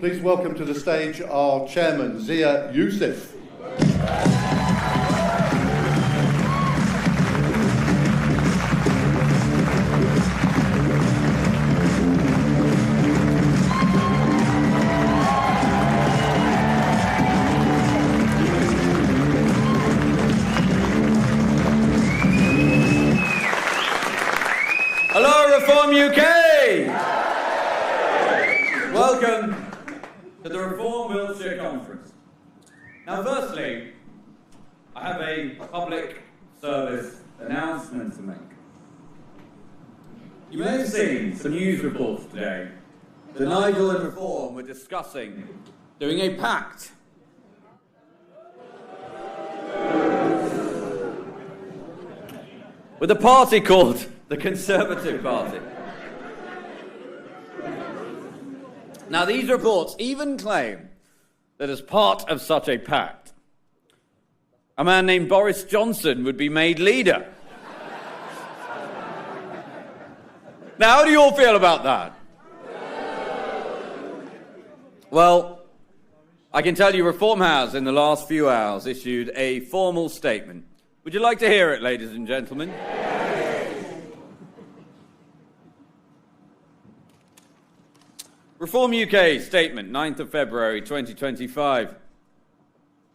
Please welcome to the stage our chairman, Zia Youssef. Hello, Reform UK! Welcome to the Reform Wiltshire Conference. Now, firstly, I have a public service announcement to make. You may have seen some news reports today that Nigel and Reform were discussing doing a pact. With a party called the Conservative Party. Now, these reports even claim that as part of such a pact, a man named Boris Johnson would be made leader. Now, how do you all feel about that? Well, I can tell you Reform has, in the last few hours, issued a formal statement. Would you like to hear it, ladies and gentlemen? Reform UK statement, 9th of February 2025.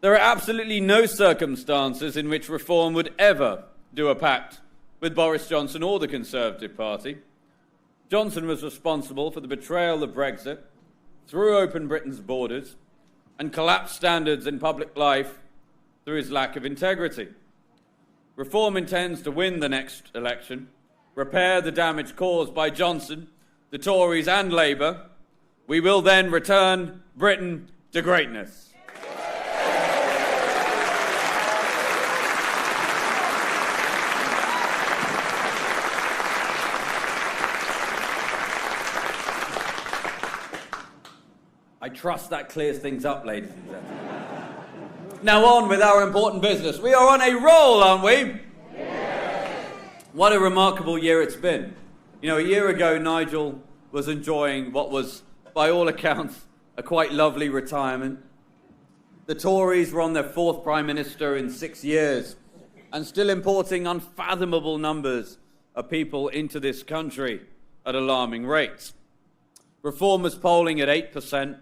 There are absolutely no circumstances in which Reform would ever do a pact with Boris Johnson or the Conservative Party. Johnson was responsible for the betrayal of Brexit, through open Britain's borders, and collapsed standards in public life through his lack of integrity. Reform intends to win the next election, repair the damage caused by Johnson, the Tories and Labour. We will then return Britain to greatness. I trust that clears things up, ladies and gentlemen. Now on with our important business. We are on a roll, aren't we? Yes. What a remarkable year it's been. You know, a year ago, Nigel was enjoying what was, by all accounts, a quite lovely retirement. The Tories were on their fourth Prime Minister in 6 years and still importing unfathomable numbers of people into this country at alarming rates. Reform was polling at 8%,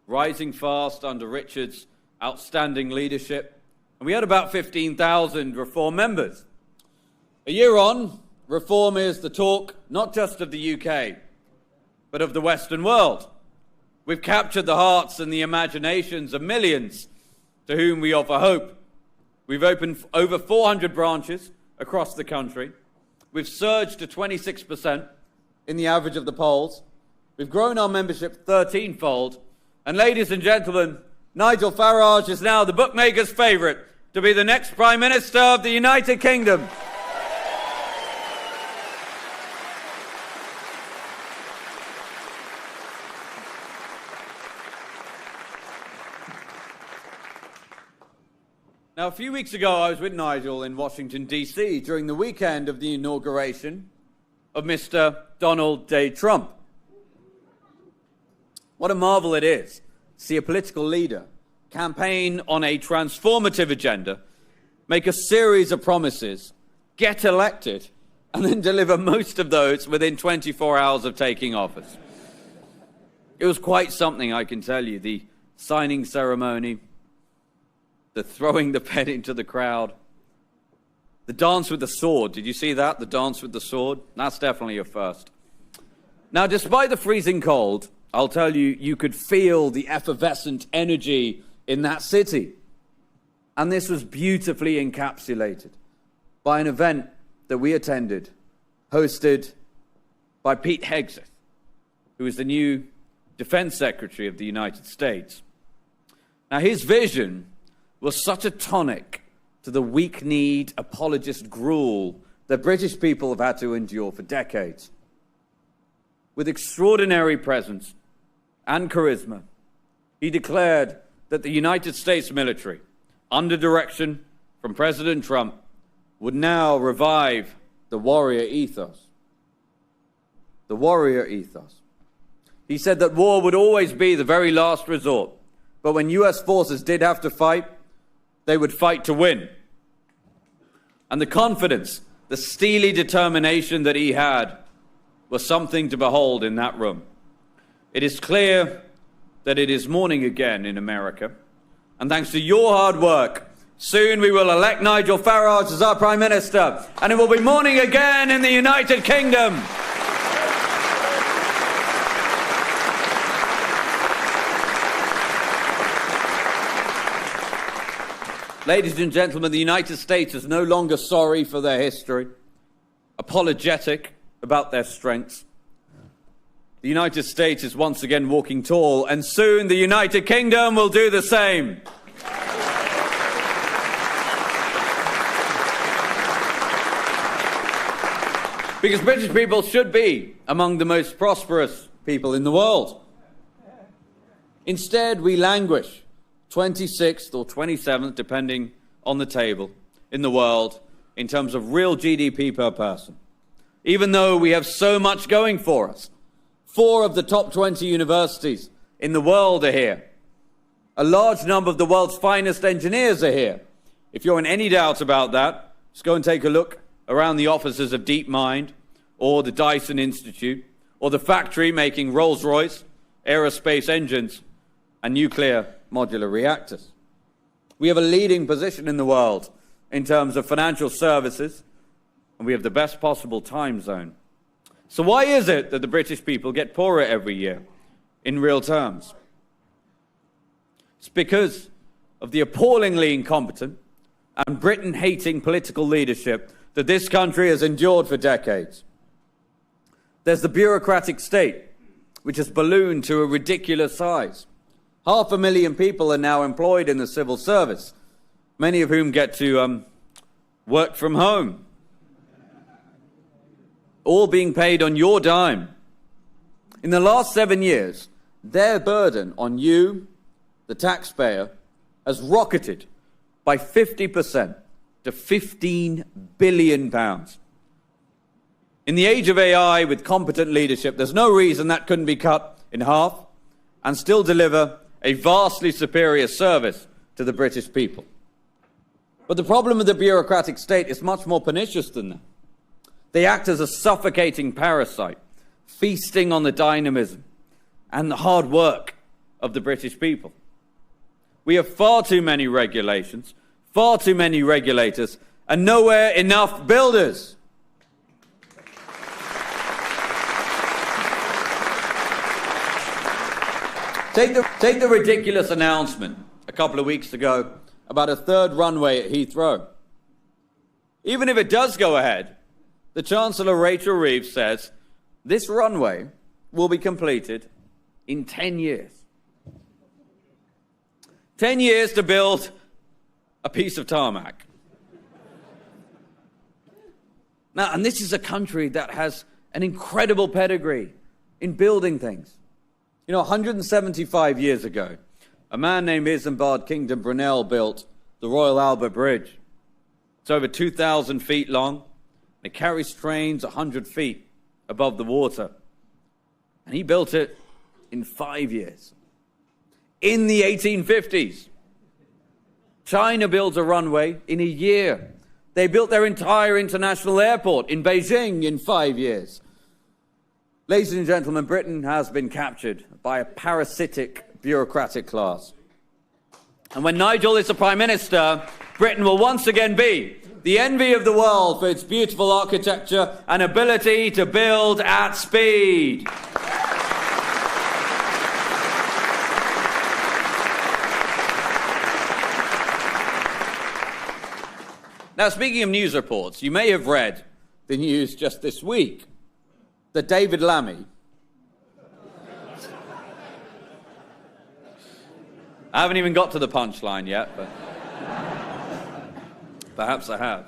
rising fast under Richard's outstanding leadership, and we had about 15,000 Reform members. A year on, Reform is the talk not just of the UK, but of the Western world. We've captured the hearts and the imaginations of millions to whom we offer hope. We've opened over 400 branches across the country. We've surged to 26% in the average of the polls. We've grown our membership 13-fold. And ladies and gentlemen, Nigel Farage is now the bookmakers' favourite to be the next Prime Minister of the United Kingdom. Now, a few weeks ago, I was with Nigel in Washington, D.C. during the weekend of the inauguration of Mr. Donald J. Trump. What a marvel it is to see a political leader campaign on a transformative agenda, make a series of promises, get elected, and then deliver most of those within 24 hours of taking office. It was quite something, I can tell you. The signing ceremony, the throwing the pen into the crowd, the dance with the sword. Did you see that? The dance with the sword? That's definitely a first. Now, despite the freezing cold, I'll tell you, you could feel the effervescent energy in that city. And this was beautifully encapsulated by an event that we attended, hosted by Pete Hegseth, who is the new Defense Secretary of the United States. Now, his vision was such a tonic to the weak-kneed apologist gruel that British people have had to endure for decades. With extraordinary presence and charisma, he declared that the United States military, under direction from President Trump, would now revive the warrior ethos. The warrior ethos. He said that war would always be the very last resort, but when US forces did have to fight, they would fight to win. And the confidence, the steely determination that he had was something to behold in that room. It is clear that it is morning again in America, and thanks to your hard work, soon we will elect Nigel Farage as our Prime Minister, and it will be morning again in the United Kingdom. Ladies and gentlemen, the United States is no longer sorry for their history, apologetic about their strengths. The United States is once again walking tall, and soon the United Kingdom will do the same. Because British people should be among the most prosperous people in the world. Instead, we languish 26th or 27th, depending on the table, in the world in terms of real GDP per person. Even though we have so much going for us. 4 of the top 20 universities in the world are here. A large number of the world's finest engineers are here. If you're in any doubt about that, just go and take a look around the offices of DeepMind or the Dyson Institute or the factory making Rolls-Royce, aerospace engines and nuclear modular reactors. We have a leading position in the world in terms of financial services, and we have the best possible time zone. So why is it that the British people get poorer every year in real terms? It's because of the appallingly incompetent and Britain-hating political leadership that this country has endured for decades. There's the bureaucratic state, which has ballooned to a ridiculous size. 500,000 people are now employed in the civil service, many of whom get to work from home, all being paid on your dime. In the last 7 years, their burden on you, the taxpayer, has rocketed by 50% to £15 billion. In the age of AI, with competent leadership, there's no reason that couldn't be cut in half and still deliver a vastly superior service to the British people. But the problem with the bureaucratic state is much more pernicious than that. They act as a suffocating parasite, feasting on the dynamism and the hard work of the British people. We have far too many regulations, far too many regulators, and nowhere enough builders. Take the ridiculous announcement a couple of weeks ago about a 3rd runway at Heathrow. Even if it does go ahead, the Chancellor Rachel Reeves says this runway will be completed in 10 years. 10 years to build a piece of tarmac. Now, and this is a country that has an incredible pedigree in building things. You know, 175 years ago, a man named Isambard Kingdom Brunel built the Royal Albert Bridge. It's over 2,000 feet long, and it carries trains 100 feet above the water. And he built it in 5 years. In the 1850s, China built a runway in a year. They built their entire international airport in Beijing in 5 years. Ladies and gentlemen, Britain has been captured by a parasitic bureaucratic class. And when Nigel is the Prime Minister, Britain will once again be the envy of the world for its beautiful architecture and ability to build at speed. Now, speaking of news reports, you may have read the news just this week that David Lammy, I haven't even got to the punchline yet, but perhaps I have.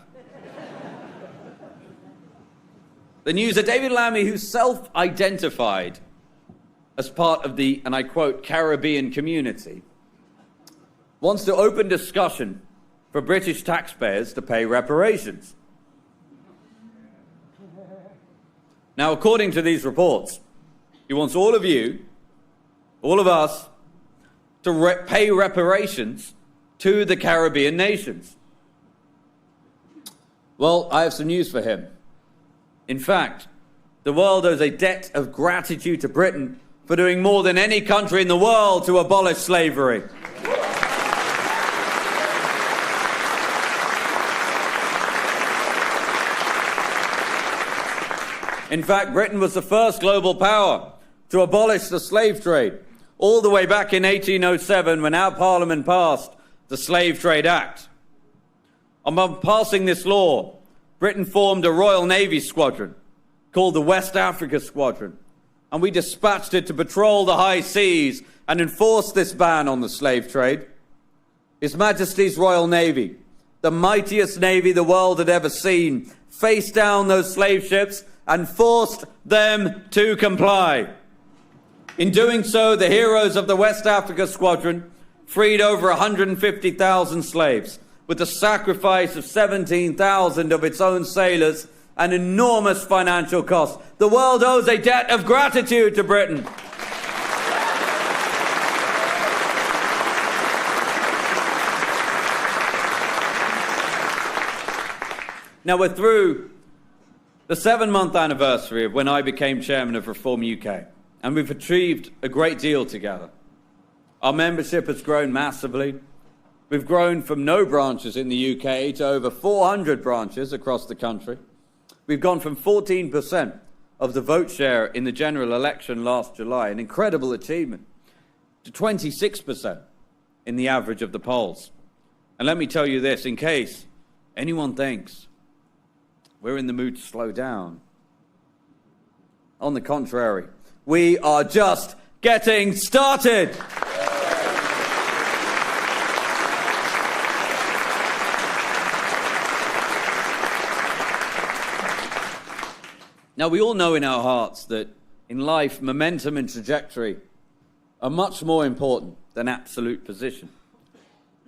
The news that David Lammy, who's self-identified as part of the, and I quote, Caribbean community, wants to open discussion for British taxpayers to pay reparations. Now, according to these reports, He wants all of you, all of us, to pay reparations to the Caribbean nations. Well, I have some news for him. In fact, the world owes a debt of gratitude to Britain for doing more than any country in the world to abolish slavery. In fact, Britain was the first global power to abolish the slave trade, all the way back in 1807 when our Parliament passed the Slave Trade Act. Upon passing this law, Britain formed a Royal Navy squadron called the West Africa Squadron, and we dispatched it to patrol the high seas and enforce this ban on the slave trade. His Majesty's Royal Navy, the mightiest navy the world had ever seen, faced down those slave ships and forced them to comply. In doing so, the heroes of the West Africa Squadron freed over 150,000 slaves, with the sacrifice of 17,000 of its own sailors, an enormous financial cost. The world owes a debt of gratitude to Britain. Now we're through the 7-month anniversary of when I became chairman of Reform UK, and we've achieved a great deal together. Our membership has grown massively. We've grown from no branches in the UK to over 400 branches across the country. We've gone from 14% of the vote share in the general election last July, an incredible achievement, to 26% in the average of the polls. And let me tell you this, in case anyone thinks we're in the mood to slow down. On the contrary, we are just getting started. Now, we all know in our hearts that in life, momentum and trajectory are much more important than absolute position.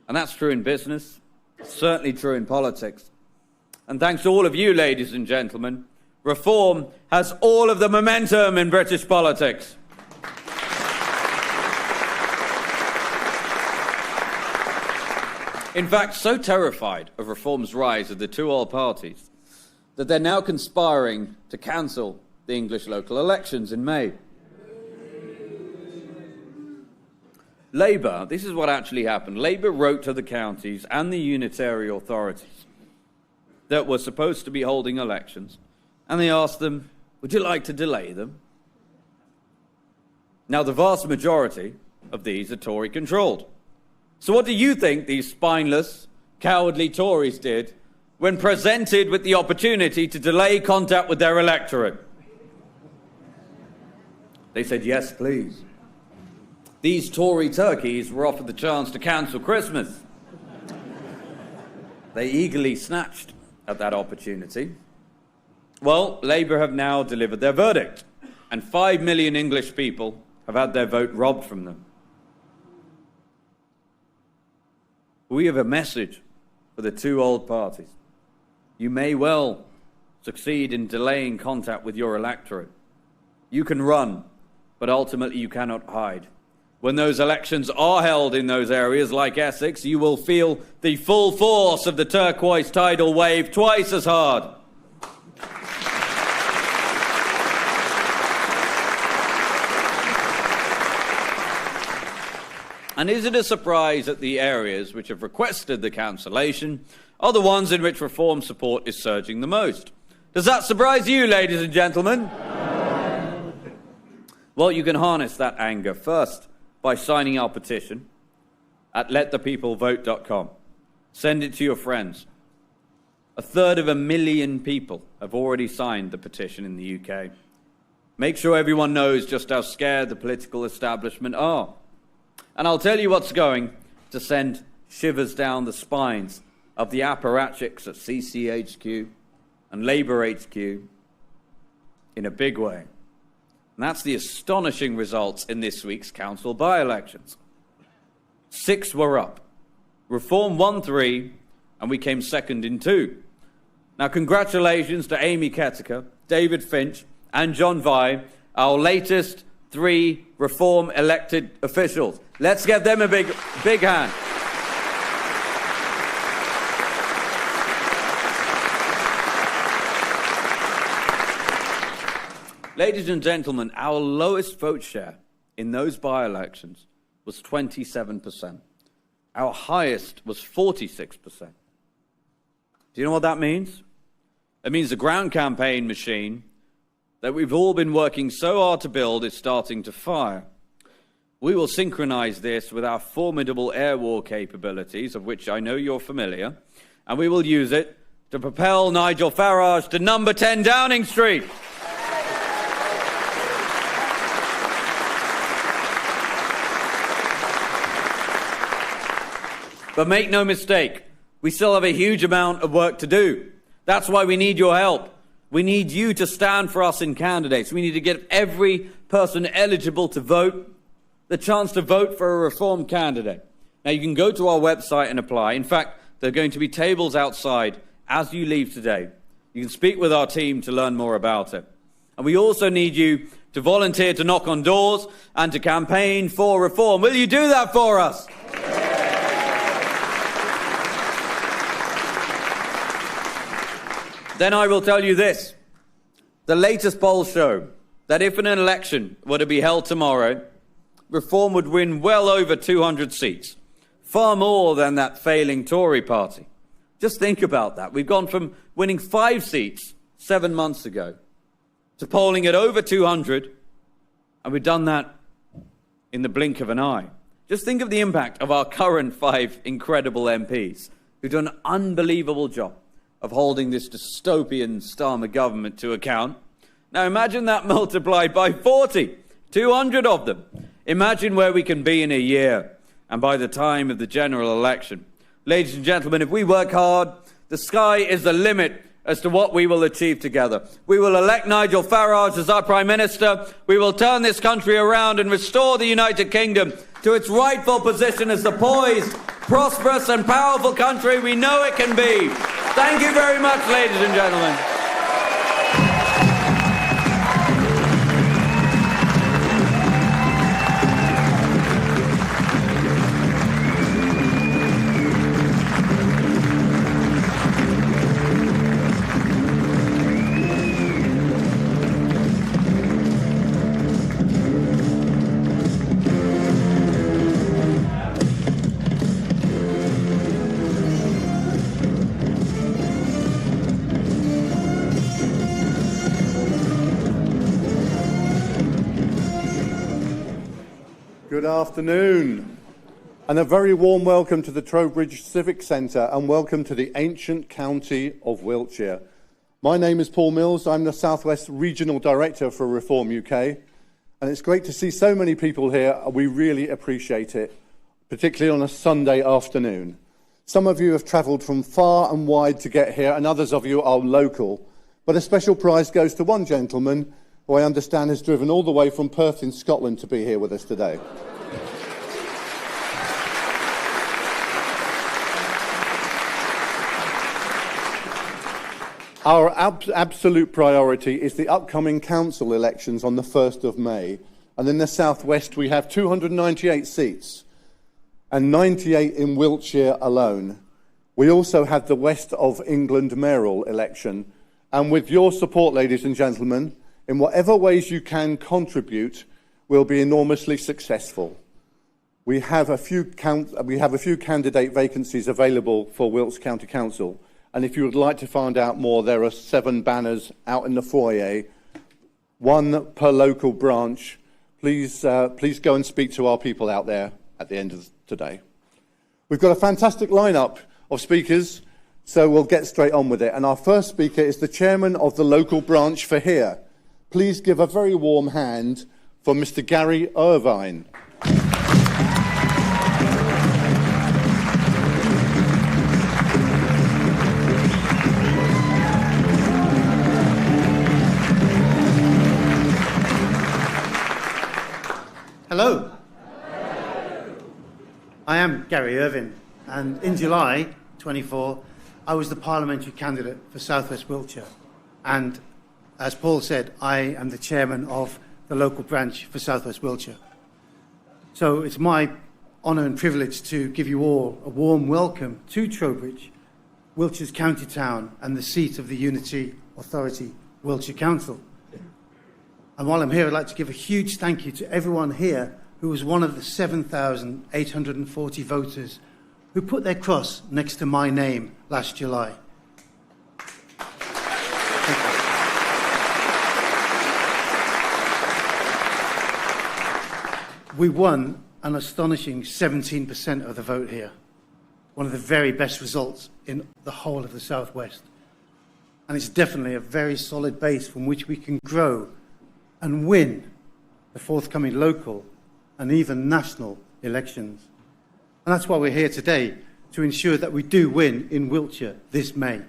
And that's true in business, certainly true in politics. And thanks to all of you, ladies and gentlemen, Reform has all of the momentum in British politics. In fact, so terrified of Reform's rise of the two old parties that they're now conspiring to cancel the English local elections in May. Labour, this is what actually happened. Labour wrote to the counties and the unitary authorities that were supposed to be holding elections, and they asked them, would you like to delay them? Now, the vast majority of these are Tory-controlled. So what do you think these spineless, cowardly Tories did when presented with the opportunity to delay contact with their electorate? They said, yes, please. These Tory turkeys were offered the chance to cancel Christmas. They eagerly snatched at that opportunity. Well, Labour have now delivered their verdict, and 5 million English people have had their vote robbed from them. We have a message for the two old parties. You may well succeed in delaying contact with your electorate. You can run, but ultimately you cannot hide. When those elections are held in those areas like Essex, you will feel the full force of the turquoise tidal wave twice as hard. And is it a surprise that the areas which have requested the cancellation are the ones in which Reform support is surging the most? Does that surprise you, ladies and gentlemen? Well, you can harness that anger first by signing our petition at letthepeoplevote.com. Send it to your friends. 250,000 people have already signed the petition in the UK. Make sure everyone knows just how scared the political establishment are. And I'll tell you what's going to send shivers down the spines of the apparatchiks at CCHQ and Labour HQ in a big way. And that's the astonishing results in this week's council by-elections. 6 were up. Reform won 3, and we came second in 2. Now, congratulations to Amy Kettacre, David Finch, and John Vai, our latest 3 Reform elected officials. Let's give them a big hand. Ladies and gentlemen, our lowest vote share in those by-elections was 27%. Our highest was 46%. Do you know what that means? It means the ground campaign machine that we've all been working so hard to build is starting to fire. We will synchronize this with our formidable air war capabilities, of which I know you're familiar, and we will use it to propel Nigel Farage to number 10 Downing Street. But make no mistake, we still have a huge amount of work to do. That's why we need your help. We need you to stand for us in candidates. We need to give every person eligible to vote the chance to vote for a Reform candidate. Now, you can go to our website and apply. In fact, there are going to be tables outside as you leave today. You can speak with our team to learn more about it. And we also need you to volunteer to knock on doors and to campaign for Reform. Will you do that for us? Then I will tell you this. The latest polls show that if an election were to be held tomorrow, Reform would win well over 200 seats, far more than that failing Tory party. Just think about that. We've gone from winning 5 seats 7 months ago to polling at over 200, and we've done that in the blink of an eye. Just think of the impact of our current 5 incredible MPs who've done an unbelievable job of holding this dystopian Starmer government to account. Now imagine that multiplied by 40, 200 of them. Imagine where we can be in a year and by the time of the general election. Ladies and gentlemen, if we work hard, the sky is the limit as to what we will achieve together. We will elect Nigel Farage as our Prime Minister. We will turn this country around and restore the United Kingdom to its rightful position as the poised, prosperous and powerful country we know it can be. Thank you very much, ladies and gentlemen. Good afternoon, and a very warm welcome to the Trowbridge Civic Centre and welcome to the ancient county of Wiltshire. My name is Paul Mills. I'm the South West Regional Director for Reform UK, and it's great to see so many people here. We really appreciate it, particularly on a Sunday afternoon. Some of you have travelled from far and wide to get here, and others of you are local. But a special prize goes to one gentleman who I understand has driven all the way from Perth in Scotland to be here with us today. Our absolute priority is the upcoming council elections on the 1st of May. And in the South West, we have 298 seats and 98 in Wiltshire alone. We also have the West of England mayoral election. And with your support, ladies and gentlemen, in whatever ways you can contribute, we'll be enormously successful. We have a few candidate vacancies available for Wilts County Council. And if you would like to find out more, there are 7 banners out in the foyer, 1 per local branch. Please go and speak to our people out there at the end of today. We've got a fantastic lineup of speakers, so we'll get straight on with it. And our first speaker is the chairman of the local branch for here. Please give a very warm hand for Mr. Gary Irvine. Hello. I am Gary Irvine, and in July 24, I was the parliamentary candidate for South West Wiltshire. And as Paul said, I am the chairman of the local branch for South West Wiltshire. So it's my honour and privilege to give you all a warm welcome to Trowbridge, Wiltshire's county town and the seat of the Unity Authority Wiltshire Council. And while I'm here, I'd like to give a huge thank you to everyone here who was one of the 7,840 voters who put their cross next to my name last July. We won an astonishing 17% of the vote here, one of the very best results in the whole of the South West. And it's definitely a very solid base from which we can grow and win the forthcoming local and even national elections. And that's why we're here today, to ensure that we do win in Wiltshire this May.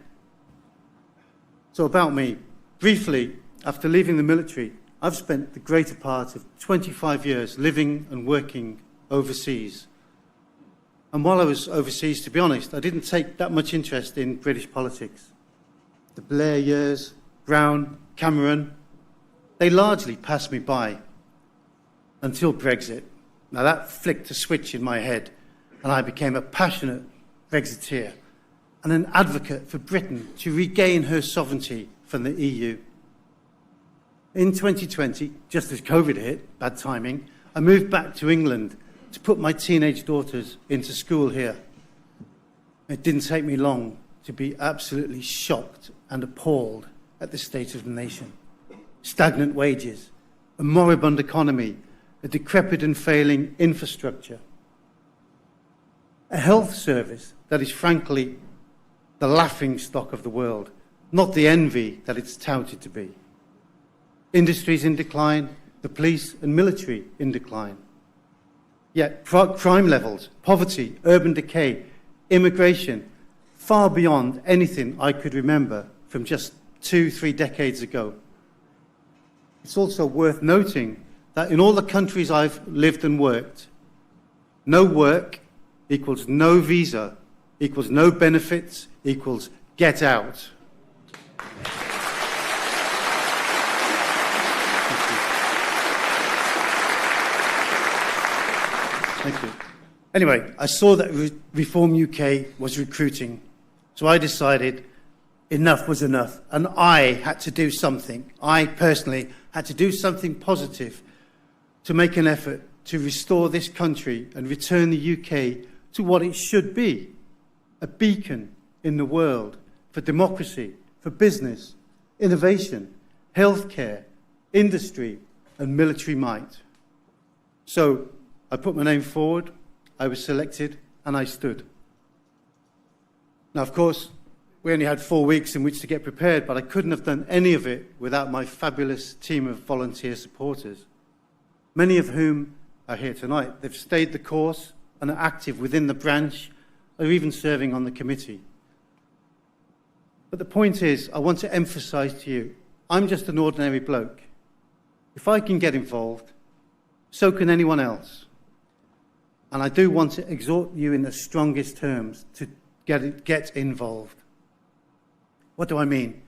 So about me, briefly, after leaving the military, I've spent the greater part of 25 years living and working overseas. And while I was overseas, to be honest, I didn't take that much interest in British politics. The Blair years, Brown, Cameron, they largely passed me by until Brexit. Now that flicked a switch in my head and I became a passionate Brexiteer and an advocate for Britain to regain her sovereignty from the EU. In 2020, just as COVID hit, bad timing, I moved back to England to put my teenage daughters into school here. It didn't take me long to be absolutely shocked and appalled at the state of the nation. Stagnant wages, a moribund economy, a decrepit and failing infrastructure, a health service that is frankly the laughingstock of the world, not the envy that it's touted to be. Industries in decline, the police and military in decline. Yet crime levels, poverty, urban decay, immigration, far beyond anything I could remember from just 2-3 decades ago. It's also worth noting that in all the countries I've lived and worked, no work equals no visa, equals no benefits, equals get out. Thank you. Anyway, I saw that Reform UK was recruiting, so I decided enough was enough, and I had to do something. I personally had to do something positive to make an effort to restore this country and return the UK to what it should be, a beacon in the world for democracy, for business, innovation, healthcare, industry, and military might. So I put my name forward, I was selected, and I stood. Now, of course, we only had 4 weeks in which to get prepared, but I couldn't have done any of it without my fabulous team of volunteer supporters, many of whom are here tonight. They've stayed the course and are active within the branch, or even serving on the committee. But the point is, I want to emphasise to you, I'm just an ordinary bloke. If I can get involved, so can anyone else. And I do want to exhort you in the strongest terms to get involved. What do I mean?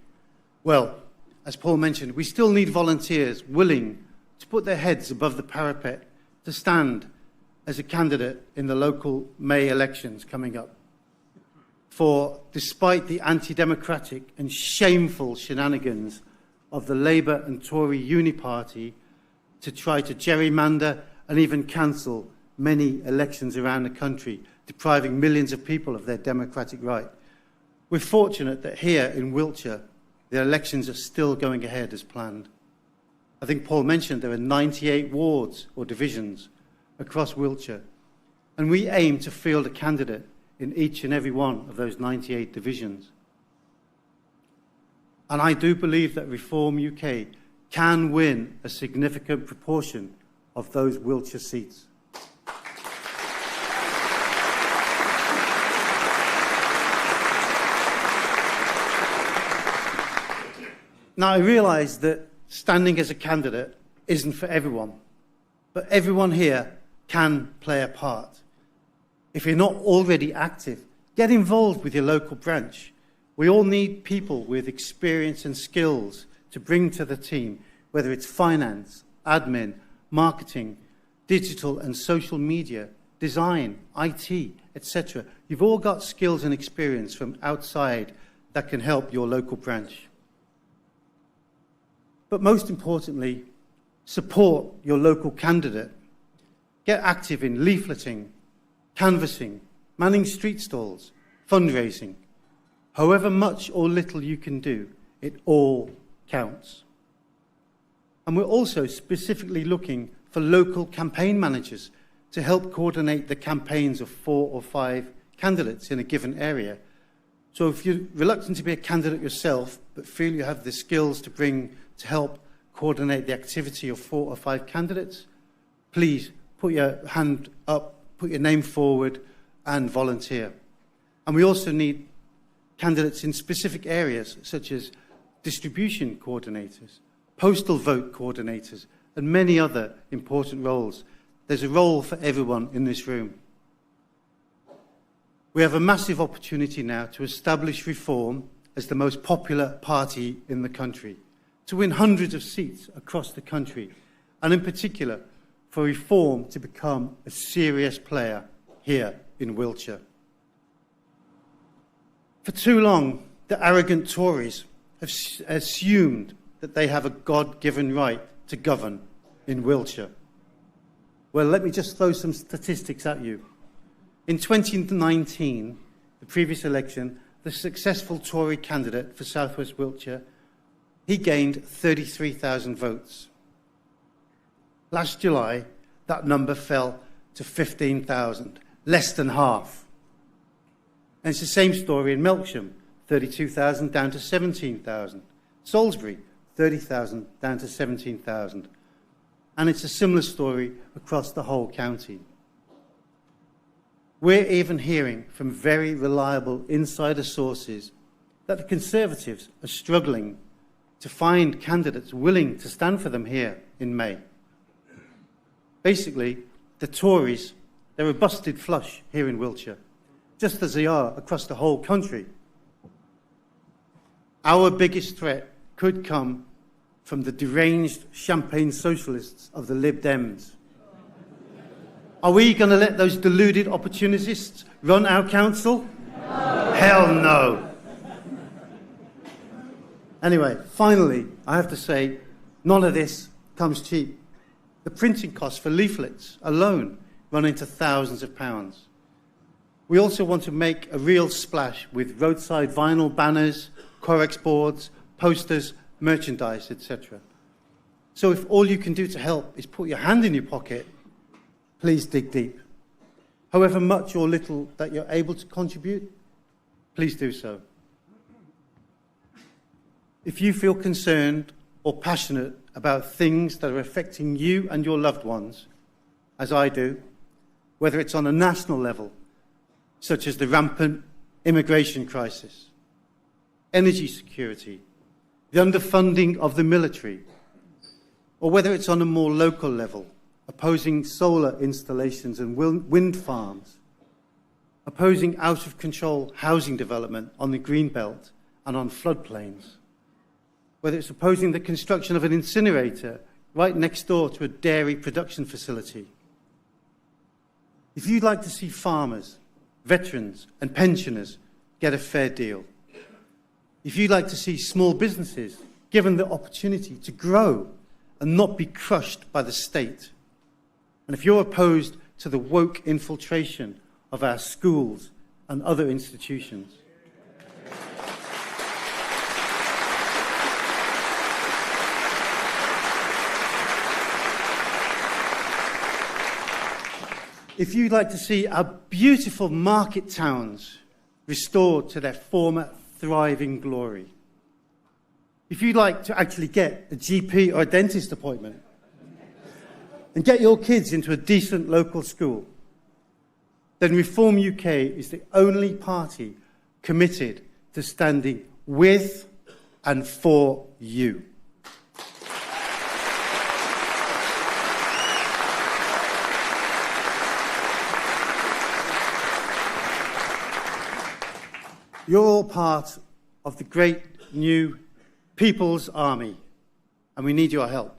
Well, as Paul mentioned, we still need volunteers willing to put their heads above the parapet to stand as a candidate in the local May elections coming up. For despite the anti-democratic and shameful shenanigans of the Labour and Tory Uniparty to try to gerrymander and even cancel many elections around the country, depriving millions of people of their democratic right, we're fortunate that here in Wiltshire, the elections are still going ahead as planned. I think Paul mentioned there are 98 wards or divisions across Wiltshire, and we aim to field a candidate in each and every one of those 98 divisions. And I do believe that Reform UK can win a significant proportion of those Wiltshire seats. Now, I realise that standing as a candidate isn't for everyone, but everyone here can play a part. If you're not already active, get involved with your local branch. We all need people with experience and skills to bring to the team, whether it's finance, admin, marketing, digital and social media, design, IT, etc. You've all got skills and experience from outside that can help your local branch. But most importantly, support your local candidate. Get active in leafleting, canvassing, manning street stalls, fundraising. However much or little you can do, it all counts. And we're also specifically looking for local campaign managers to help coordinate the campaigns of 4 or 5 candidates in a given area. So if you're reluctant to be a candidate yourself, but feel you have the skills to bring to help coordinate the activity of 4 or 5 candidates, please put your hand up, put your name forward, and volunteer. And we also need candidates in specific areas, such as distribution coordinators, postal vote coordinators, and many other important roles. There's a role for everyone in this room. We have a massive opportunity now to establish Reform as the most popular party in the country, to win hundreds of seats across the country, and in particular, for Reform to become a serious player here in Wiltshire. For too long, the arrogant Tories have assumed that they have a God-given right to govern in Wiltshire. Well, let me just throw some statistics at you. In 2019, the previous election, the successful Tory candidate for South West Wiltshire, he gained 33,000 votes. Last July, that number fell to 15,000, less than half. And it's the same story in Melksham, 32,000 down to 17,000. Salisbury, 30,000 down to 17,000. And it's a similar story across the whole county. We're even hearing from very reliable insider sources that the Conservatives are struggling to find candidates willing to stand for them here in May. Basically, the Tories, they're a busted flush here in Wiltshire, just as they are across the whole country. Our biggest threat could come from the deranged champagne socialists of the Lib Dems. Are we going to let those deluded opportunists run our council? No. Hell no. Anyway, finally, I have to say, none of this comes cheap. The printing costs for leaflets alone run into thousands of pounds. We also want to make a real splash with roadside vinyl banners, Corex boards, posters, merchandise, etc. So if all you can do to help is put your hand in your pocket, please dig deep. However much or little that you're able to contribute, please do so. If you feel concerned or passionate about things that are affecting you and your loved ones, as I do, whether it's on a national level, such as the rampant immigration crisis, energy security, the underfunding of the military, or whether it's on a more local level, opposing solar installations and wind farms, opposing out-of-control housing development on the green belt and on floodplains, whether it's opposing the construction of an incinerator right next door to a dairy production facility. If you'd like to see farmers, veterans and pensioners get a fair deal, if you'd like to see small businesses given the opportunity to grow and not be crushed by the state, and if you're opposed to the woke infiltration of our schools and other institutions, if you'd like to see our beautiful market towns restored to their former thriving glory, if you'd like to actually get a GP or a dentist appointment and get your kids into a decent local school, then Reform UK is the only party committed to standing with and for you. You're all part of the great new People's Army, and we need your help.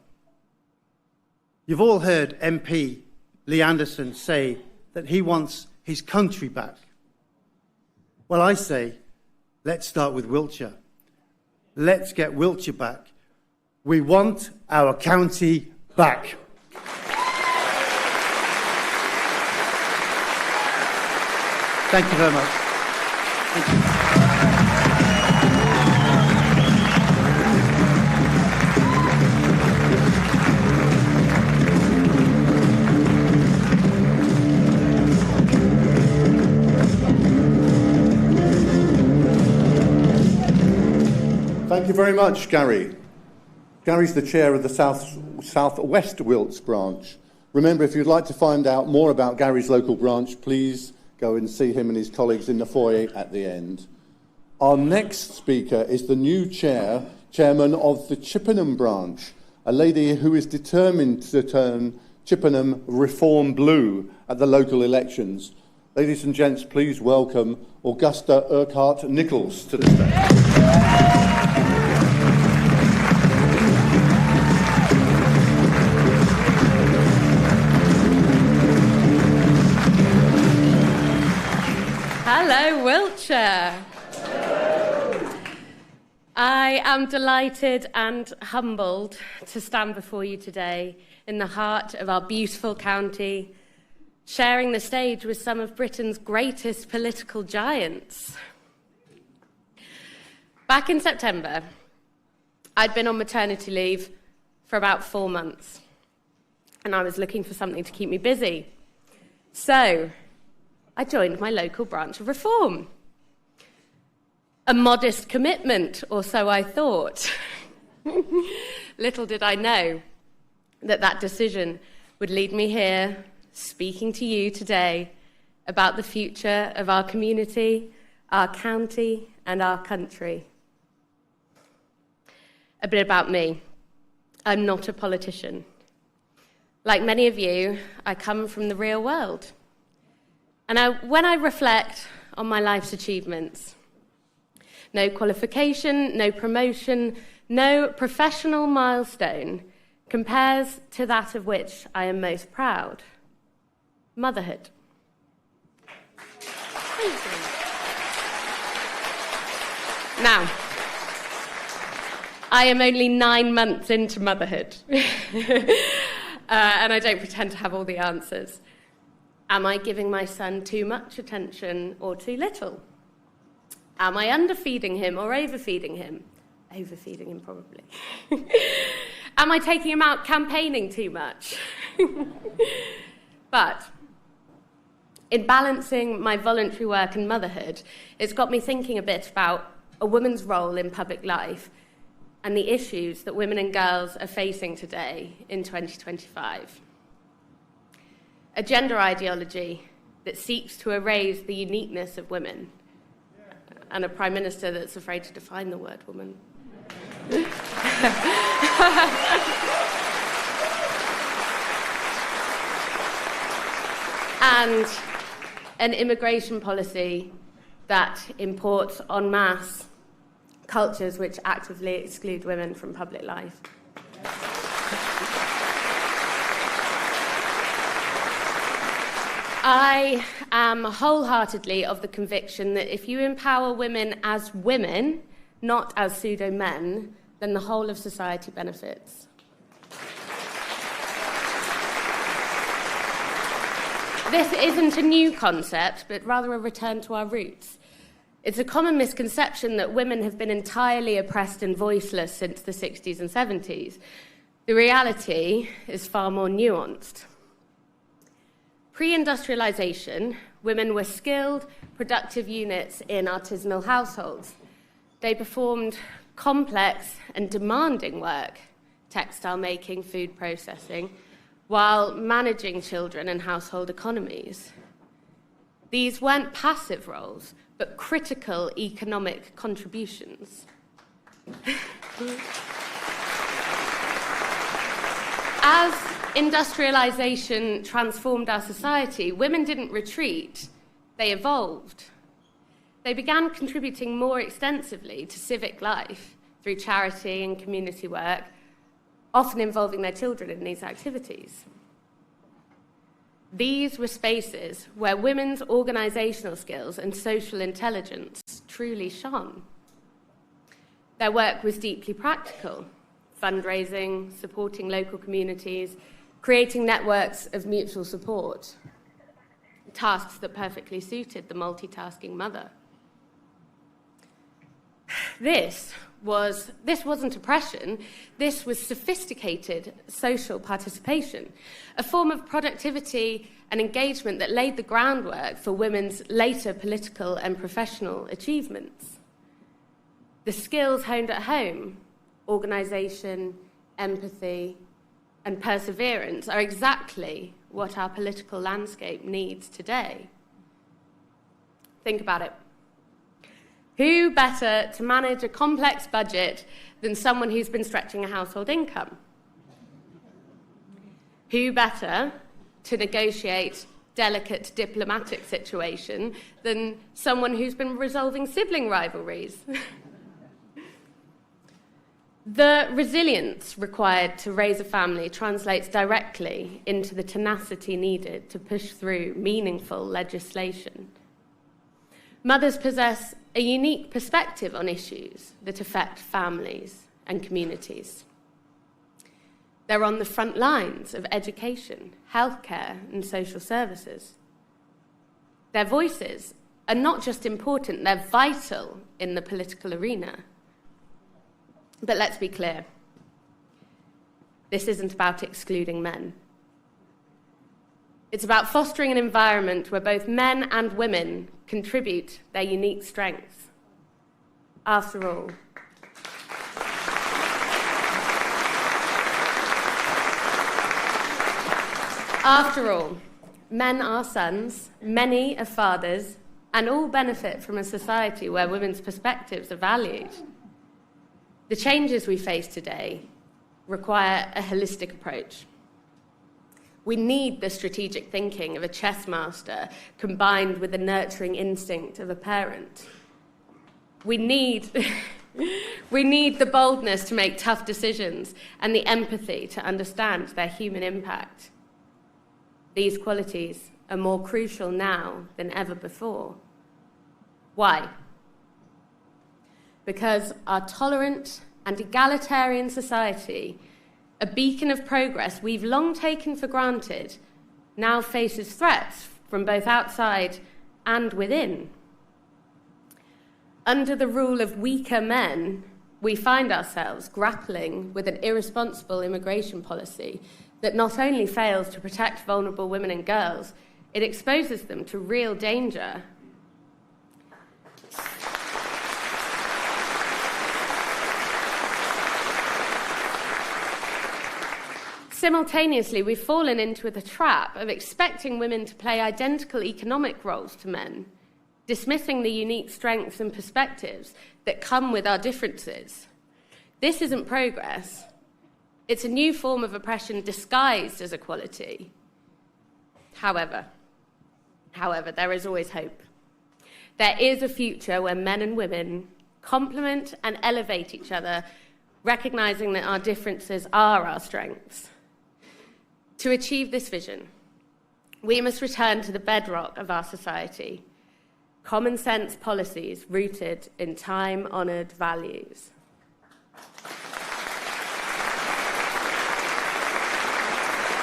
You've all heard MP Lee Anderson say that he wants his country back. Well, I say, let's start with Wiltshire. Let's get Wiltshire back. We want our county back. Thank you very much. Thank you. Thank you very much, Gary. Gary's the chair of the South-West Wilts branch. Remember, if you'd like to find out more about Gary's local branch, please go and see him and his colleagues in the foyer at the end. Our next speaker is the new chairman of the Chippenham branch, a lady who is determined to turn Chippenham reform blue at the local elections. Ladies and gents, please welcome Augusta Urquhart-Nichols to the stage. Hello, Wiltshire. I am delighted and humbled to stand before you today in the heart of our beautiful county, sharing the stage with some of Britain's greatest political giants. Back in September, I'd been on maternity leave for about 4 months, and I was looking for something to keep me busy. So I joined my local branch of Reform. A modest commitment, or so I thought. Little did I know that that decision would lead me here, speaking to you today about the future of our community, our county, and our country. A bit about me. I'm not a politician. Like many of you, I come from the real world. And when I reflect on my life's achievements, no qualification, no promotion, no professional milestone compares to that of which I am most proud: motherhood. Now, I am only 9 months into motherhood, and I don't pretend to have all the answers. Am I giving my son too much attention or too little? Am I underfeeding him or overfeeding him? Overfeeding him, probably. Am I taking him out campaigning too much? But in balancing my voluntary work and motherhood, it's got me thinking a bit about a woman's role in public life and the issues that women and girls are facing today in 2025. A gender ideology that seeks to erase the uniqueness of women, and a Prime Minister that's afraid to define the word woman. And an immigration policy that imports en masse cultures which actively exclude women from public life. I am wholeheartedly of the conviction that if you empower women as women, not as pseudo-men, then the whole of society benefits. This isn't a new concept, but rather a return to our roots. It's a common misconception that women have been entirely oppressed and voiceless since the 60s and 70s. The reality is far more nuanced. Pre-industrialisation, women were skilled, productive units in artisanal households. They performed complex and demanding work, textile making, food processing, while managing children and household economies. These weren't passive roles, but critical economic contributions. As industrialisation transformed our society, women didn't retreat, they evolved. They began contributing more extensively to civic life through charity and community work, often involving their children in these activities. These were spaces where women's organisational skills and social intelligence truly shone. Their work was deeply practical, fundraising, supporting local communities, creating networks of mutual support, tasks that perfectly suited the multitasking mother. This wasn't oppression, this was sophisticated social participation, a form of productivity and engagement that laid the groundwork for women's later political and professional achievements. The skills honed at home, organisation, empathy, and perseverance, are exactly what our political landscape needs today. Think about it. Who better to manage a complex budget than someone who's been stretching a household income? Who better to negotiate delicate diplomatic situation than someone who's been resolving sibling rivalries? The resilience required to raise a family translates directly into the tenacity needed to push through meaningful legislation. Mothers possess a unique perspective on issues that affect families and communities. They're on the front lines of education, healthcare, and social services. Their voices are not just important, they're vital in the political arena. But let's be clear, this isn't about excluding men. It's about fostering an environment where both men and women contribute their unique strengths. After all, men are sons, many are fathers, and all benefit from a society where women's perspectives are valued. The changes we face today require a holistic approach. We need the strategic thinking of a chess master combined with the nurturing instinct of a parent. We need the boldness to make tough decisions and the empathy to understand their human impact. These qualities are more crucial now than ever before. Why? Because our tolerant and egalitarian society, a beacon of progress we've long taken for granted, now faces threats from both outside and within. Under the rule of weaker men, we find ourselves grappling with an irresponsible immigration policy that not only fails to protect vulnerable women and girls, it exposes them to real danger. Simultaneously, we've fallen into the trap of expecting women to play identical economic roles to men, dismissing the unique strengths and perspectives that come with our differences. This isn't progress. It's a new form of oppression disguised as equality. However, there is always hope. There is a future where men and women complement and elevate each other, recognizing that our differences are our strengths. To achieve this vision, we must return to the bedrock of our society, common sense policies rooted in time-honoured values.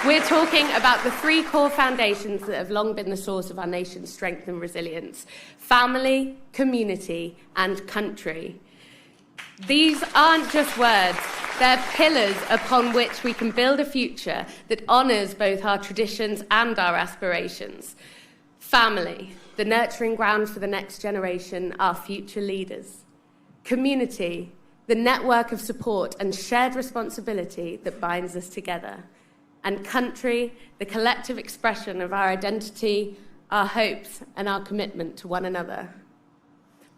We're talking about the three core foundations that have long been the source of our nation's strength and resilience: family, community, and country. These aren't just words, they're pillars upon which we can build a future that honours both our traditions and our aspirations. Family, the nurturing ground for the next generation, our future leaders. Community, the network of support and shared responsibility that binds us together. And country, the collective expression of our identity, our hopes, and our commitment to one another.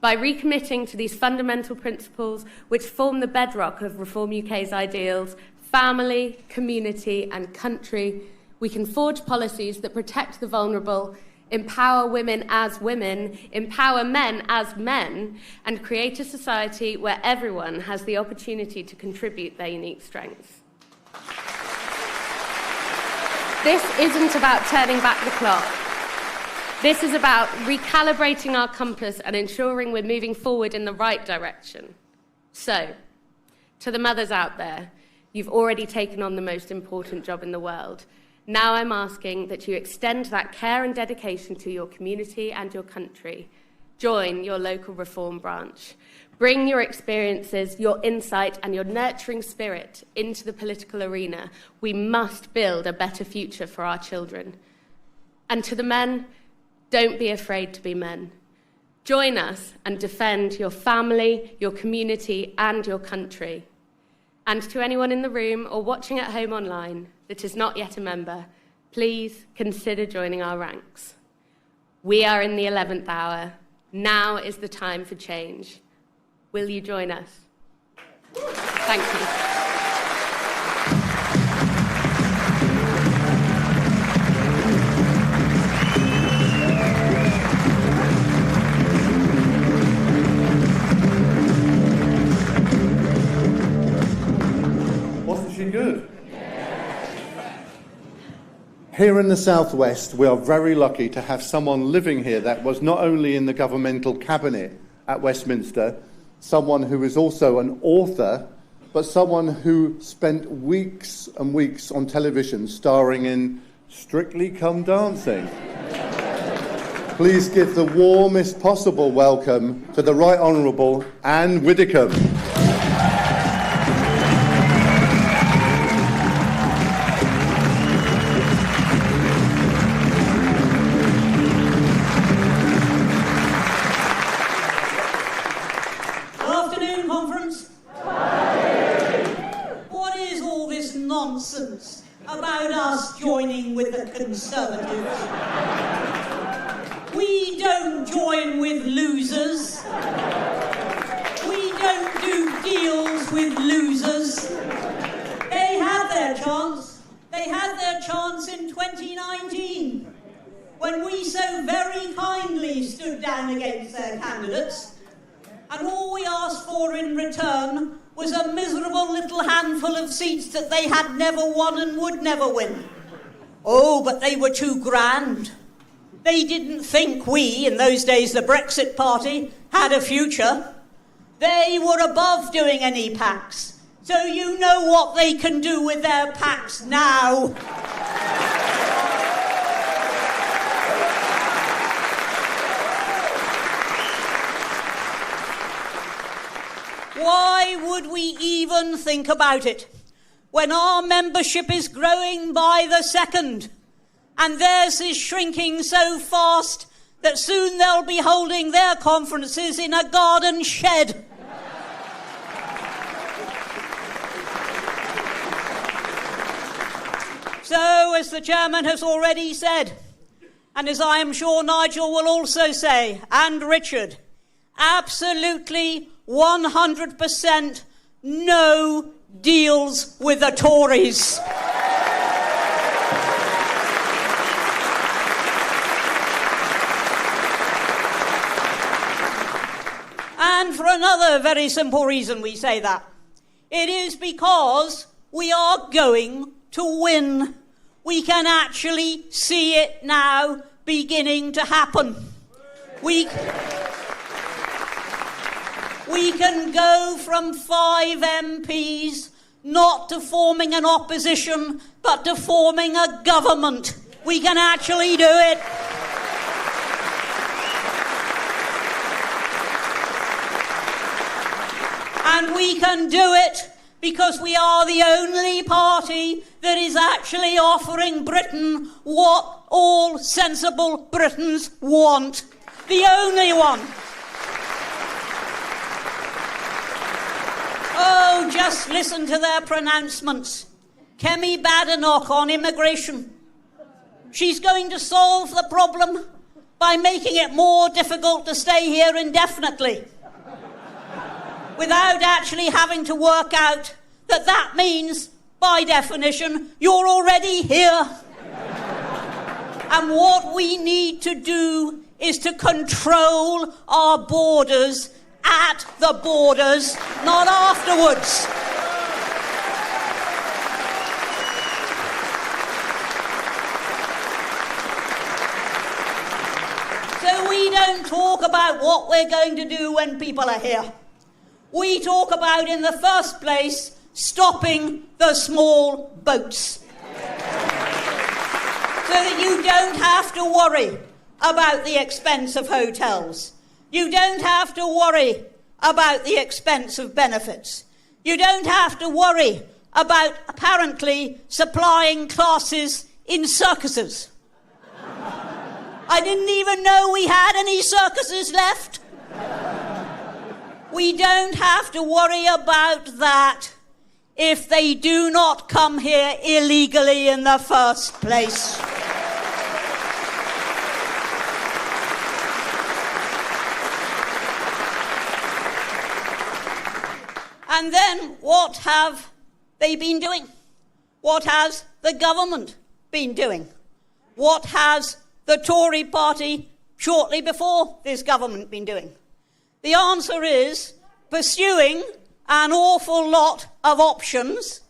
By recommitting to these fundamental principles which form the bedrock of Reform UK's ideals, family, community, and country, we can forge policies that protect the vulnerable, empower women as women, empower men as men, and create a society where everyone has the opportunity to contribute their unique strengths. This isn't about turning back the clock. This is about recalibrating our compass and ensuring we're moving forward in the right direction. So, to the mothers out there, you've already taken on the most important job in the world. Now I'm asking that you extend that care and dedication to your community and your country. Join your local reform branch. Bring your experiences, your insight, and your nurturing spirit into the political arena. We must build a better future for our children. And to the men, don't be afraid to be men. Join us and defend your family, your community, and your country. And to anyone in the room or watching at home online that is not yet a member, please consider joining our ranks. We are in the 11th hour. Now is the time for change. Will you join us? Thank you. Wasn't she good? Here in the Southwest, we are very lucky to have someone living here that was not only in the governmental cabinet at Westminster, someone who is also an author, but someone who spent weeks and weeks on television starring in Strictly Come Dancing. Please give the warmest possible welcome to the Right Honourable Anne Widdecombe. Nonsense about us joining with the Conservatives. We don't join with losers. We don't do deals with losers. They had their chance. They had their chance in 2019 when we so very kindly stood down against their candidates, and all we asked for in return was a miserable little handful of seats that they had never won and would never win. Oh, but they were too grand. They didn't think we, in those days the Brexit Party, had a future. They were above doing any pacts. So you know what they can do with their pacts now. Why would we even think about it when our membership is growing by the second and theirs is shrinking so fast that soon they'll be holding their conferences in a garden shed? So, as the chairman has already said, and as I am sure Nigel will also say, and Richard, absolutely 100% no deals with the Tories. And for another very simple reason we say that. It is because we are going to win. We can actually see it now beginning to happen. We can go from 5 MPs not to forming an opposition, but to forming a government. We can actually do it. And we can do it because we are the only party that is actually offering Britain what all sensible Britons want. The only one. Oh, just listen to their pronouncements. Kemi Badenoch on immigration. She's going to solve the problem by making it more difficult to stay here indefinitely, without actually having to work out that that means, by definition, you're already here. And what we need to do is to control our borders at the borders, not afterwards. don't talk about what we're going to do when people are here. We talk about, in the first place, stopping the small boats. So that you don't have to worry about the expense of hotels. You don't have to worry about the expense of benefits. You don't have to worry about apparently supplying classes in circuses. I didn't even know we had any circuses left. We don't have to worry about that if they do not come here illegally in the first place. And then what have they been doing? What has the government been doing? What has the Tory party shortly before this government been doing? The answer is pursuing an awful lot of options,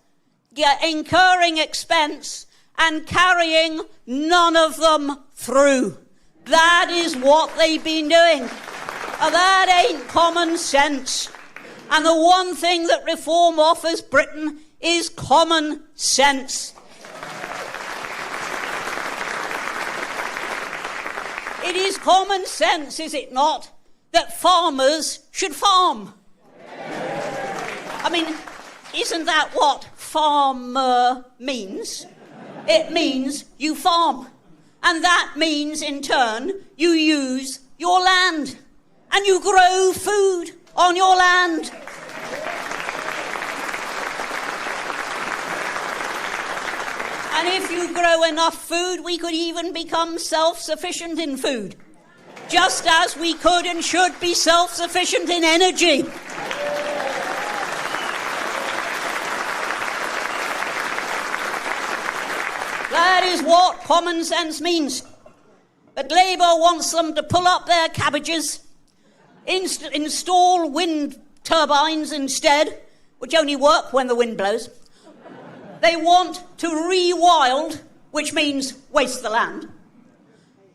incurring expense and carrying none of them through. That is what they've been doing. That ain't common sense. And the one thing that reform offers Britain is common sense. It is common sense, is it not, that farmers should farm? I mean, isn't that what farmer means? It means you farm. And that means, in turn, you use your land. And you grow food on your land. And if you grow enough food, we could even become self-sufficient in food. Just as we could and should be self-sufficient in energy. That is what common sense means. But Labour wants them to pull up their cabbages, install wind turbines instead, which only work when the wind blows. They want to rewild, which means waste the land,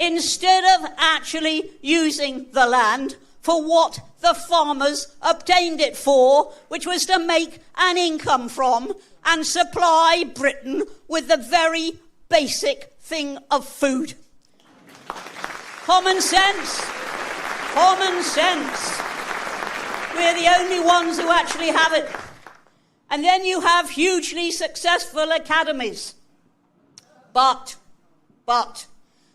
instead of actually using the land for what the farmers obtained it for, which was to make an income from and supply Britain with the very basic thing of food. Common sense. Common sense. We're the only ones who actually have it. And then you have hugely successful academies. But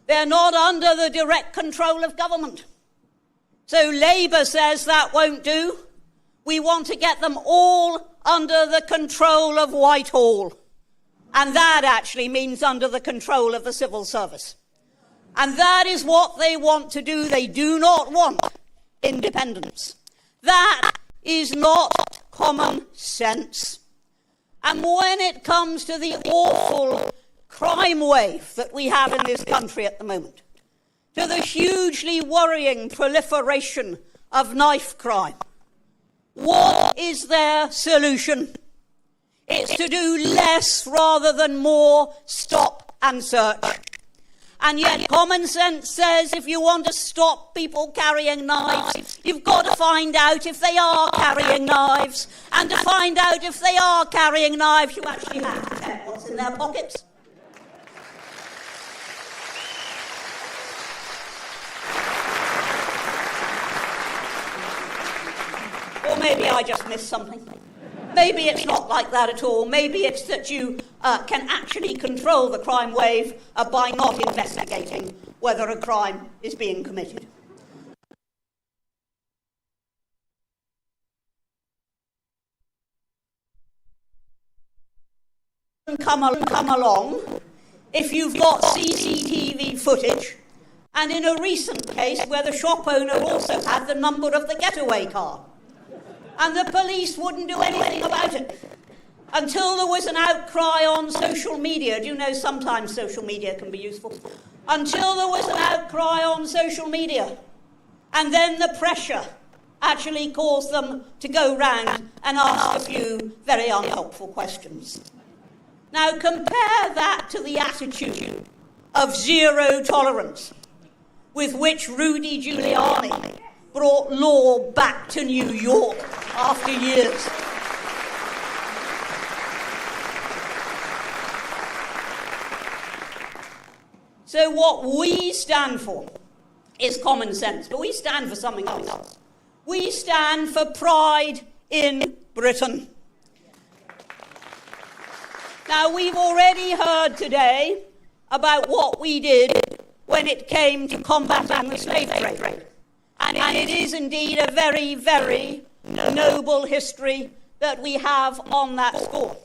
they're not under the direct control of government. So Labour says that won't do. We want to get them all under the control of Whitehall. And that actually means under the control of the civil service. And that is what they want to do. They do not want independence. That is not common sense. And when it comes to the awful crime wave that we have in this country at the moment, to the hugely worrying proliferation of knife crime, what is their solution? It's to do less rather than more stop and search. And yet common sense says if you want to stop people carrying knives, you've got to find out if they are carrying knives. And to find out if they are carrying knives, you actually have to check what's in their pockets. Or maybe I just missed something. Maybe it's not like that at all. Maybe it's that you can actually control the crime wave by not investigating whether a crime is being committed. Come along if you've got CCTV footage, and in a recent case where the shop owner also had the number of the getaway car. And the police wouldn't do anything about it until there was an outcry on social media. Do you know sometimes social media can be useful? Until there was an outcry on social media. And then the pressure actually caused them to go round and ask a few very unhelpful questions. Now compare that to the attitude of zero tolerance. with which Rudy Giuliani brought law back to New York after years. So what we stand for is common sense, but we stand for something else. We stand for pride in Britain. Now, we've already heard today about what we did when it came to combating the slave trade. And it is indeed a very, very noble history that we have on that score.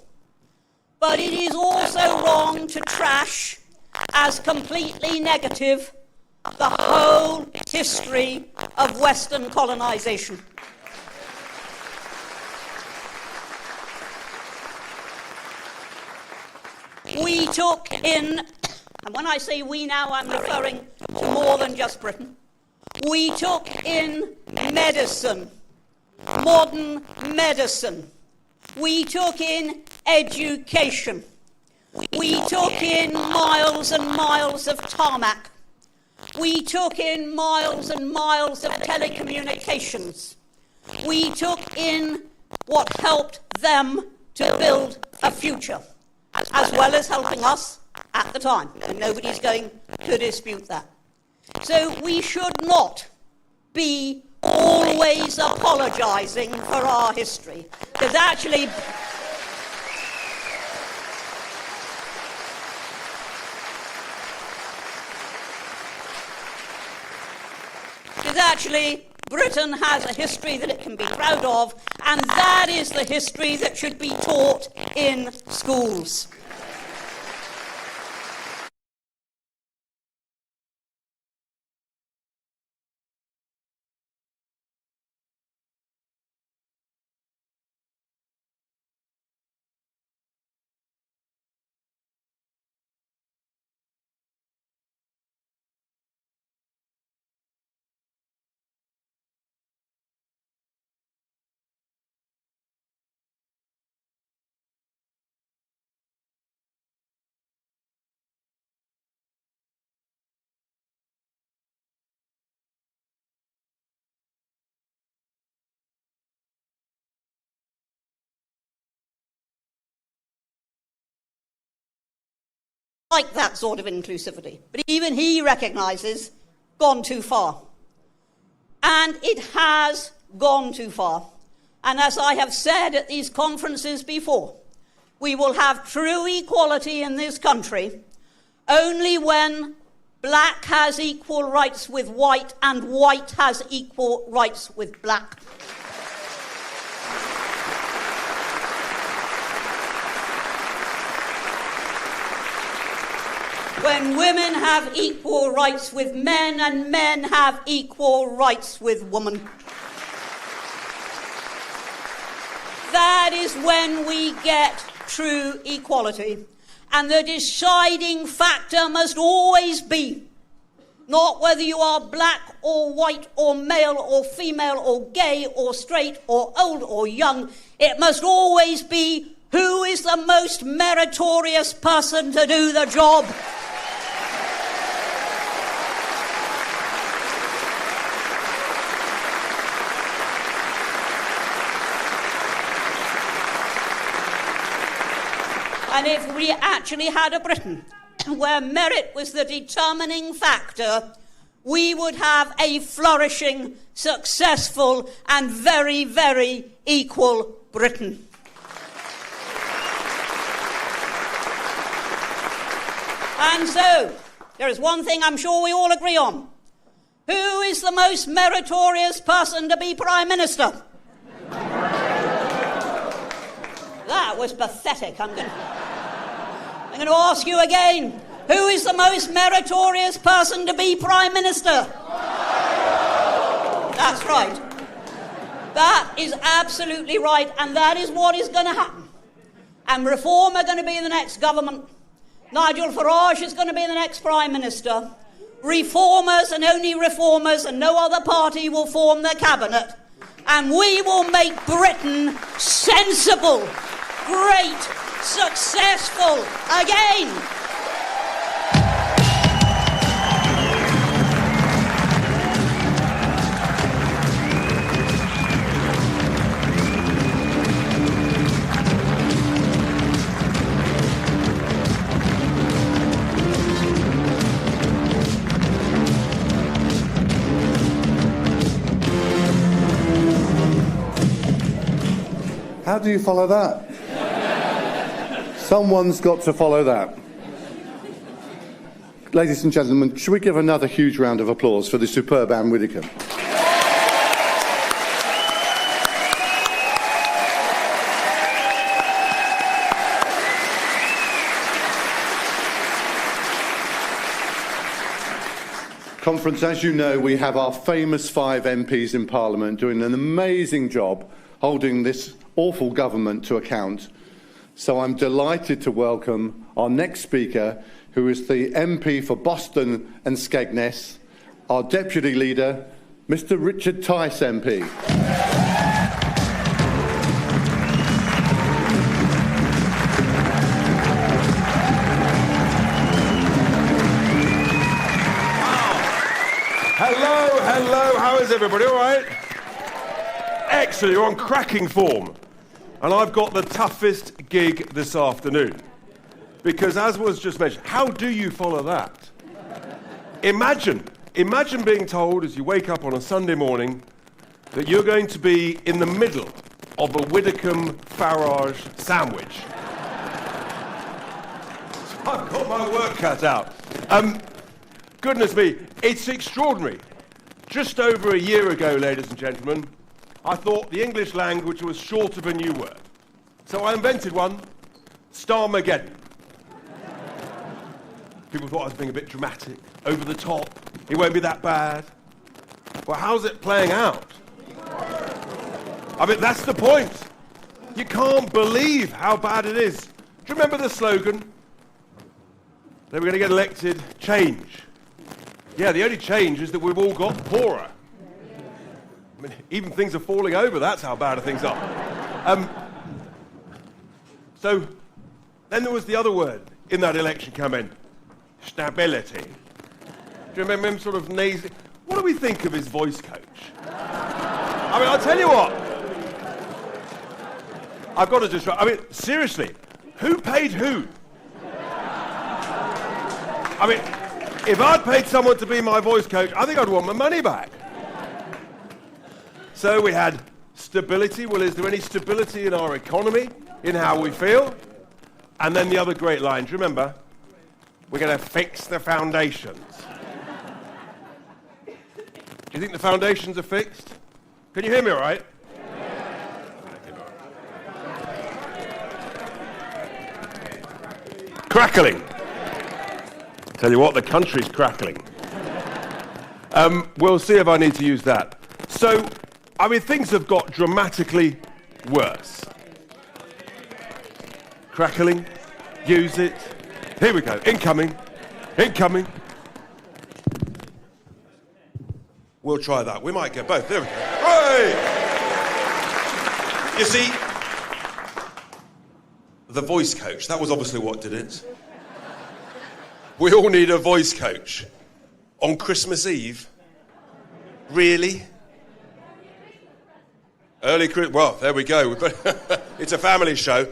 But it is also wrong to trash as completely negative the whole history of Western colonisation. We took in, and when I say we now, I'm referring to more than just Britain, we took in medicine, modern medicine. We took in education. We took in miles and miles of tarmac. We took in miles and miles of telecommunications. We took in what helped them to build a future, as well as helping us at the time, and nobody's going to dispute that. So we should not be always apologising for our history, because actually Britain has a history that it can be proud of, and that is the history that should be taught in schools. Like that sort of inclusivity. But even he recognises gone too far. And it has gone too far. And as I have said at these conferences before, we will have true equality in this country only when black has equal rights with white and white has equal rights with black. When women have equal rights with men and men have equal rights with women. That is when we get true equality. And the deciding factor must always be not whether you are black or white or male or female or gay or straight or old or young. It must always be who is the most meritorious person to do the job. And if we actually had a Britain where merit was the determining factor, we would have a flourishing, successful, and very, very equal Britain. And so, there is one thing I'm sure we all agree on. Who is the most meritorious person to be Prime Minister? That was pathetic. I'm going to ask you again. Who is the most meritorious person to be Prime Minister? That's right. That is absolutely right, and that is what is going to happen. And Reform are going to be in the next government. Nigel Farage is going to be the next Prime Minister. Reformers and only Reformers and no other party will form the cabinet. And we will make Britain sensible, great, successful again. How do you follow that? Someone's got to follow that. Ladies and gentlemen, should we give another huge round of applause for the superb Anne Widdecombe? Conference, as you know, we have our famous 5 MPs in Parliament doing an amazing job holding this awful government to account. So I'm delighted to welcome our next speaker, who is the MP for Boston and Skegness, our Deputy Leader, Mr. Richard Tice MP. Hello, how is everybody, all right? Excellent, you're on cracking form. And I've got the toughest gig this afternoon. Because as was just mentioned, how do you follow that? Imagine being told as you wake up on a Sunday morning that you're going to be in the middle of a Widdecombe Farage sandwich. So I've got my work cut out. Goodness me, it's extraordinary. Just over a year ago, ladies and gentlemen, I thought the English language was short of a new word. So I invented one, Starmageddon. People thought I was being a bit dramatic, over the top, it won't be that bad. Well, how's it playing out? I mean, that's the point. You can't believe how bad it is. Do you remember the slogan? They were going to get elected, change. Yeah, the only change is that we've all got poorer. I mean, even things are falling over, that's how bad things are. So, then there was the other word in that election campaign, stability. Do you remember him sort of nasally? What do we think of his voice coach? I mean, I'll tell you what. I've got to just, I mean, seriously, who paid who? I mean, if I'd paid someone to be my voice coach, I think I'd want my money back. So we had stability. Well, is there any stability in our economy, in how we feel? And then the other great line, do you remember? We're going to fix the foundations. Do you think the foundations are fixed? Can you hear me all right? Crackling. Tell you what, the country's crackling. We'll see if I need to use that. So, I mean, things have got dramatically worse. Crackling, use it. Here we go, incoming. We'll try that, we might get both, there we go. Hooray! You see, the voice coach, that was obviously what did it. We all need a voice coach. On Christmas Eve? Really? Early Christmas, well, there we go. It's a family show.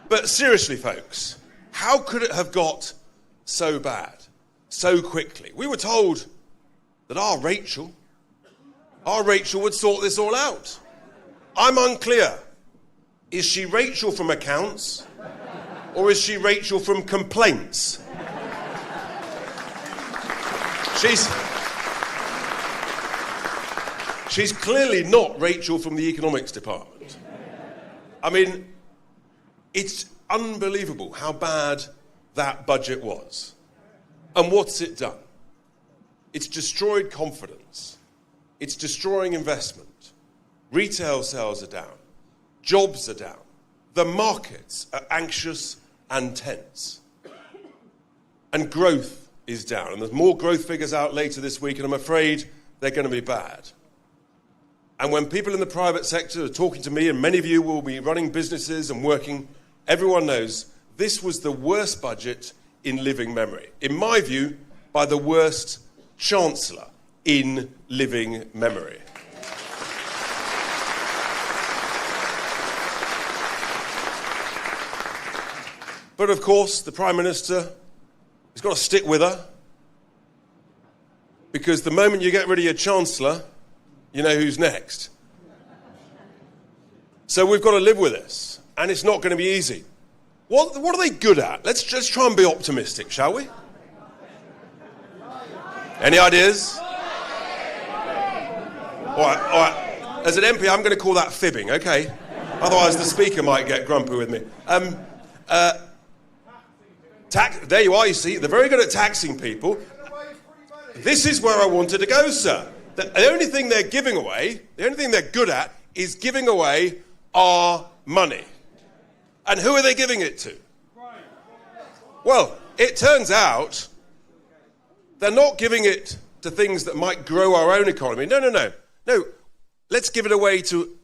But seriously, folks, how could it have got so bad, so quickly? We were told that our Rachel would sort this all out. I'm unclear. Is she Rachel from accounts? Or is she Rachel from complaints? She's clearly not Rachel from the economics department. I mean, it's unbelievable how bad that budget was. And what's it done? It's destroyed confidence. It's destroying investment. Retail sales are down. Jobs are down. The markets are anxious and tense. And growth is down. And there's more growth figures out later this week, and I'm afraid they're going to be bad. And when people in the private sector are talking to me, and many of you will be running businesses and working, everyone knows this was the worst budget in living memory. In my view, by the worst Chancellor in living memory. But of course, the Prime Minister has got to stick with her, because the moment you get rid of your Chancellor, you know who's next. So we've got to live with this, and it's not going to be easy. What are they good at? Let's just try and be optimistic, shall we? Any ideas? All right. As an MP, I'm going to call that fibbing, okay? Otherwise, the Speaker might get grumpy with me. There you are, you see. They're very good at taxing people. This is where I wanted to go, sir. The only thing they're giving away, the only thing they're good at, is giving away our money. And who are they giving it to? Well, it turns out they're not giving it to things that might grow our own economy. No. Let's give it away to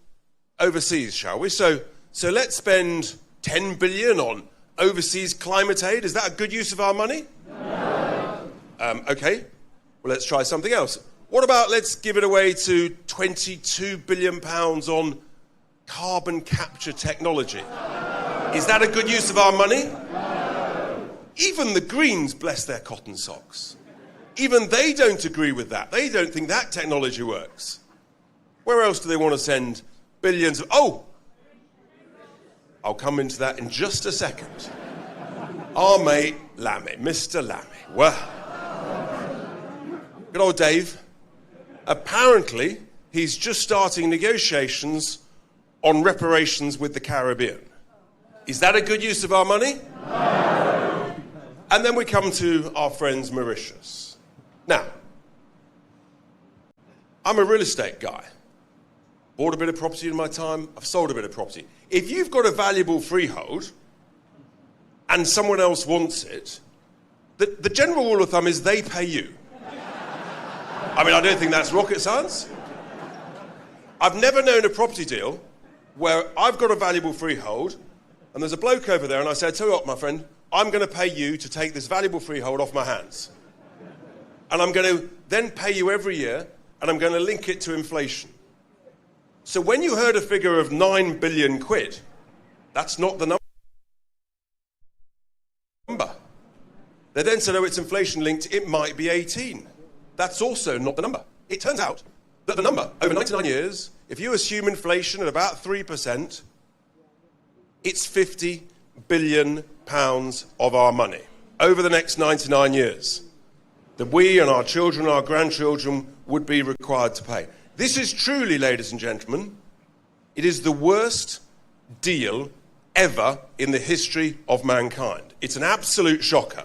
overseas, shall we? So let's spend 10 billion on overseas climate aid. Is that a good use of our money? No. Okay. Well, let's try something else. What about let's give it away to 22 billion pounds on carbon capture technology? Is that a good use of our money? No. Even the Greens, bless their cotton socks. Even they don't agree with that. They don't think that technology works. Where else do they want to send billions of... Oh! I'll come into that in just a second. Our mate Lammy, Mr. Lammy. Well, good old Dave. Apparently, he's just starting negotiations on reparations with the Caribbean. Is that a good use of our money? No. And then we come to our friends Mauritius. Now, I'm a real estate guy. Bought a bit of property in my time. I've sold a bit of property. If you've got a valuable freehold and someone else wants it, the general rule of thumb is they pay you. I mean, I don't think that's rocket science. I've never known a property deal where I've got a valuable freehold and there's a bloke over there and I say, tell you what, my friend, I'm going to pay you to take this valuable freehold off my hands. And I'm going to then pay you every year and I'm going to link it to inflation. So when you heard a figure of 9 billion quid, that's not the number. They then said, oh, it's inflation linked, it might be 18. That's also not the number. It turns out that the number, over 99 years, if you assume inflation at about 3%, it's 50 billion pounds of our money over the next 99 years that we and our children and our grandchildren would be required to pay. This is truly, ladies and gentlemen, it is the worst deal ever in the history of mankind. It's an absolute shocker.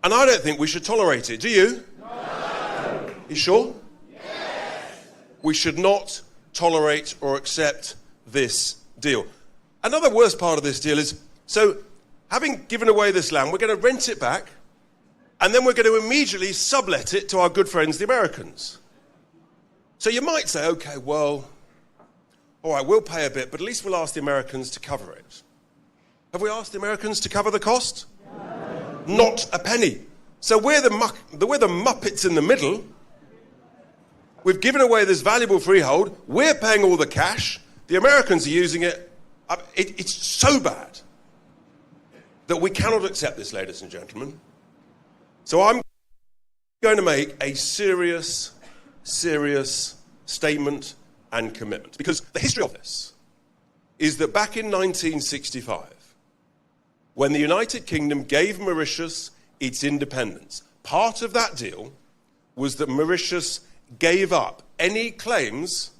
And I don't think we should tolerate it. Do you? No. You sure? Yes. We should not tolerate or accept this deal. Another worst part of this deal is, so having given away this land, we're going to rent it back, and then we're going to immediately sublet it to our good friends, the Americans. So you might say, okay, well, all right, we'll pay a bit, but at least we'll ask the Americans to cover it. Have we asked the Americans to cover the cost? No. Not a penny. So we're the Muppets in the middle. We've given away this valuable freehold. We're paying all the cash. The Americans are using it. It's so bad that we cannot accept this, ladies and gentlemen. So I'm going to make a serious statement and commitment. Because the history of this is that back in 1965, when the United Kingdom gave Mauritius its independence, part of that deal was that Mauritius gave up any claims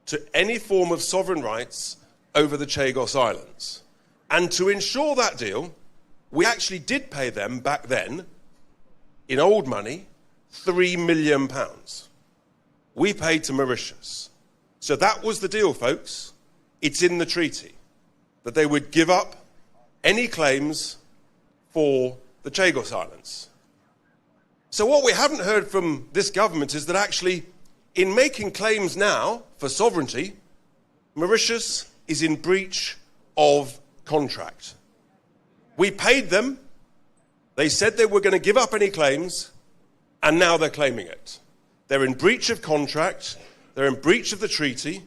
to any form of sovereign rights over the Chagos Islands. And to ensure that deal, we actually did pay them back then, in old money, £3 million. We paid to Mauritius. So that was the deal, folks. It's in the treaty that they would give up any claims for the Chagos Islands. So what we haven't heard from this government is that actually, in making claims now for sovereignty, Mauritius is in breach of contract. We paid them. They said they were going to give up any claims, and now they're claiming it. They're in breach of contract. They're in breach of the treaty.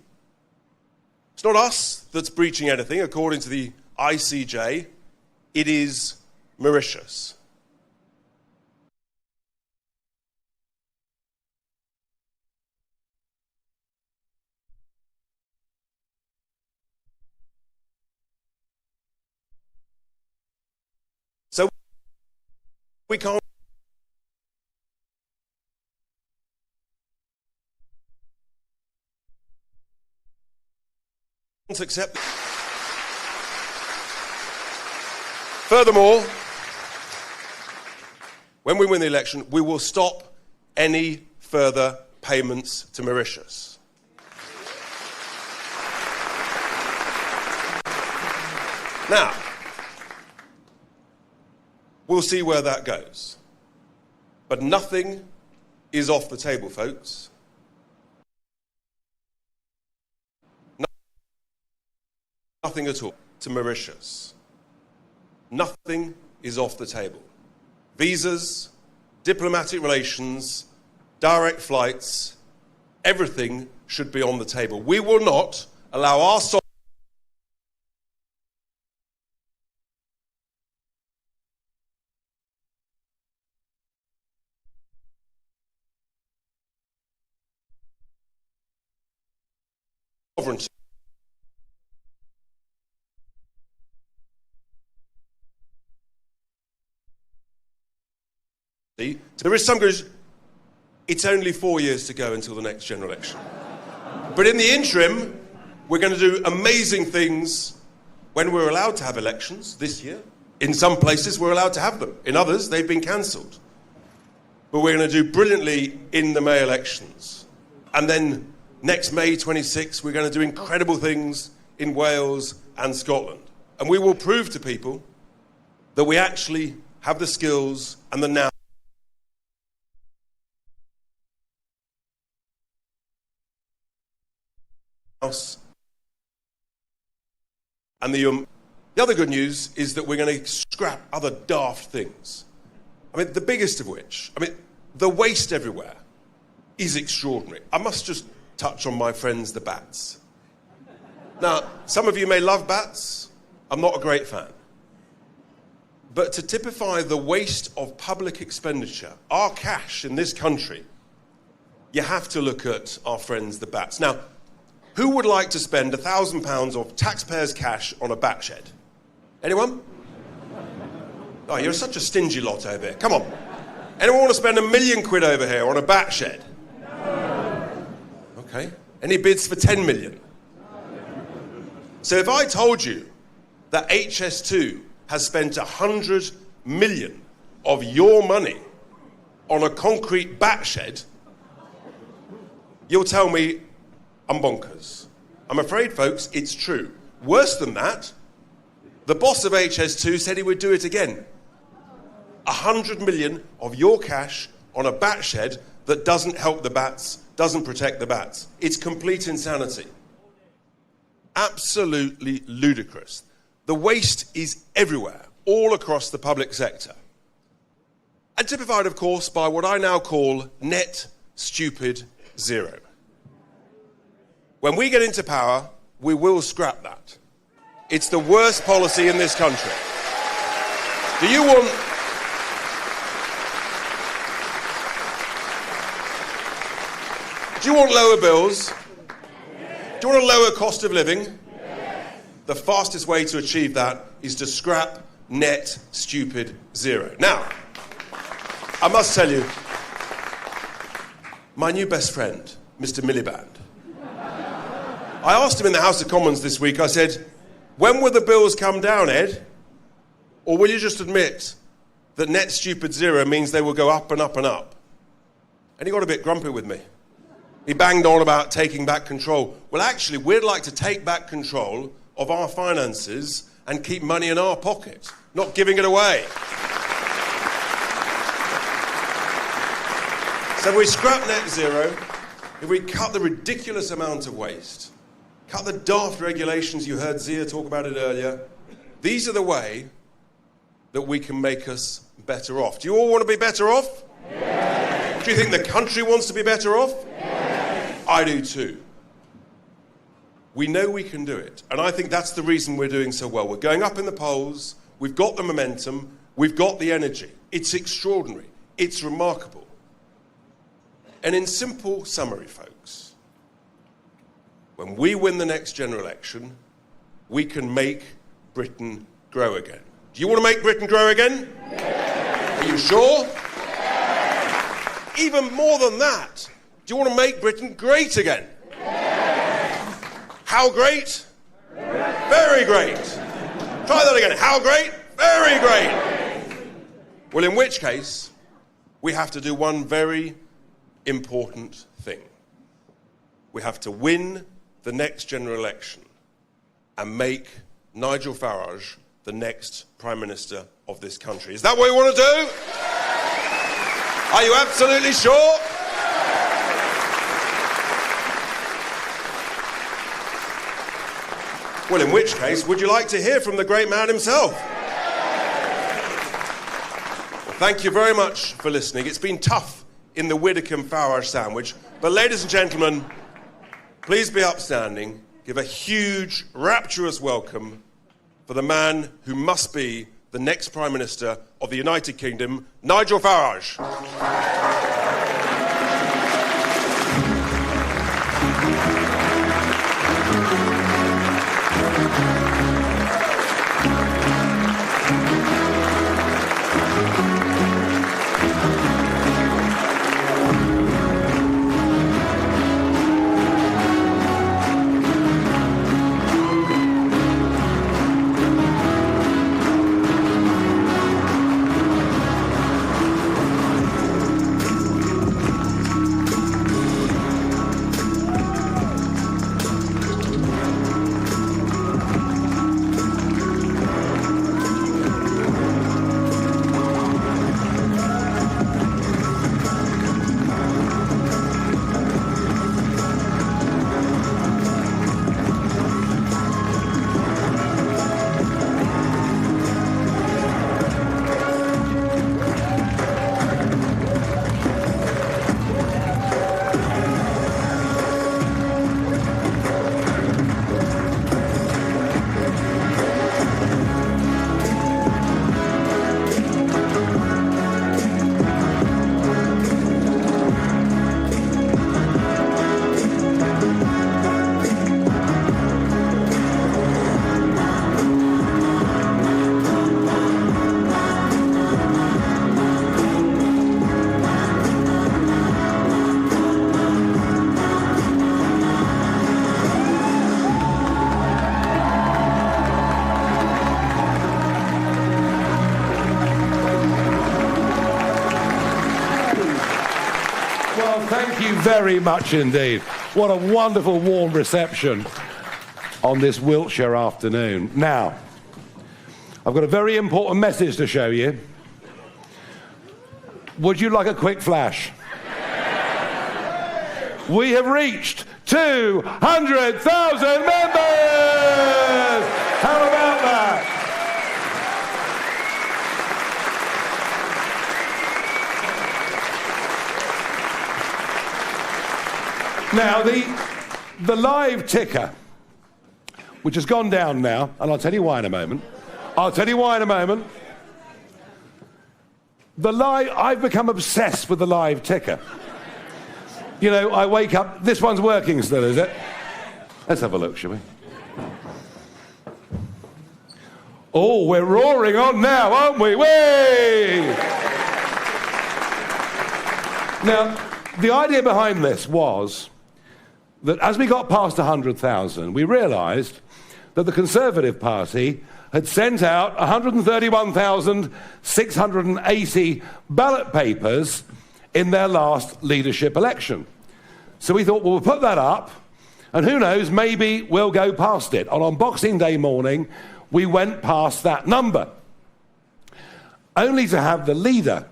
It's not us that's breaching anything, according to the ICJ. It is Mauritius. We can't accept. Furthermore, when we win the election, we will stop any further payments to Mauritius. Now, we'll see where that goes. But nothing is off the table, folks. Nothing at all to Mauritius. Nothing is off the table. Visas, diplomatic relations, direct flights, everything should be on the table. We will not allow our sovereignty there is some good. It's only 4 years to go until the next general election. But in the interim, we're going to do amazing things when we're allowed to have elections this year. In some places, we're allowed to have them. In others, they've been cancelled. But we're going to do brilliantly in the May elections. And then next May 26, we're going to do incredible things in Wales and Scotland. And we will prove to people that we actually have the skills and the know and the other good news is that we're going to scrap other daft things. I mean, the biggest of which, the waste everywhere is extraordinary. I must just touch on my friends, the bats. Now, some of you may love bats. I'm not a great fan. But to typify the waste of public expenditure, our cash in this country, you have to look at our friends, the bats. Now, who would like to spend £1,000 of taxpayers' cash on a bat shed? Anyone? Oh, you're such a stingy lot over here. Come on. Anyone want to spend £1 million over here on a bat shed? Okay. Any bids for 10 million? So if I told you that HS2 has spent 100 million of your money on a concrete bat shed, you'll tell me I'm bonkers. I'm afraid, folks, it's true. Worse than that, the boss of HS2 said he would do it again. 100 million of your cash on a bat shed that doesn't help the bats, doesn't protect the bats. It's complete insanity. Absolutely ludicrous. The waste is everywhere, all across the public sector. And typified, of course, by what I now call net stupid zero. When we get into power, we will scrap that. It's the worst policy in this country. Do you want lower bills? Do you want a lower cost of living? The fastest way to achieve that is to scrap net stupid zero. Now, I must tell you, my new best friend, Mr. Miliband, I asked him in the House of Commons this week, I said, when will the bills come down, Ed? Or will you just admit that net stupid zero means they will go up and up and up? And he got a bit grumpy with me. He banged on about taking back control. Well, actually, we'd like to take back control of our finances and keep money in our pocket, not giving it away. So if we scrap net zero, if we cut the ridiculous amount of waste, cut the daft regulations, you heard Zia talk about it earlier, these are the way that we can make us better off. Do you all want to be better off? Yes. Do you think the country wants to be better off? Yes. I do too. We know we can do it. And I think that's the reason we're doing so well. We're going up in the polls. We've got the momentum. We've got the energy. It's extraordinary. It's remarkable. And in simple summary, folks, when we win the next general election, we can make Britain grow again. Do you want to make Britain grow again? Yes. Are you sure? Even more than that, do you want to make Britain great again? How great? Very great. Try that again. How great? Very great. Well, in which case, we have to do one very important thing. We have to win the next general election and make Nigel Farage the next Prime Minister of this country. Is that what you want to do? Are you absolutely sure? Well, in which case, would you like to hear from the great man himself? Well, thank you very much for listening. It's been tough in the Widdecombe Farage sandwich, but ladies and gentlemen, please be upstanding. Give a huge, rapturous welcome for the man who must be the next Prime Minister of the United Kingdom, Nigel Farage. Thank you very much indeed. What a wonderful warm reception on this Wiltshire afternoon. Now, I've got a very important message to show you. Would you like a quick flash? We have reached 200,000 members! How about that? Now, the live ticker, which has gone down now, and I'll tell you why in a moment. I've become obsessed with the live ticker. You know, I wake up, this one's working still, is it? Let's have a look, shall we? Oh, we're roaring on now, aren't we? Way! Now, the idea behind this was that as we got past 100,000, we realised that the Conservative Party had sent out 131,680 ballot papers in their last leadership election. So we thought, well, we'll put that up, and who knows, maybe we'll go past it. And on Boxing Day morning, we went past that number, only to have the leader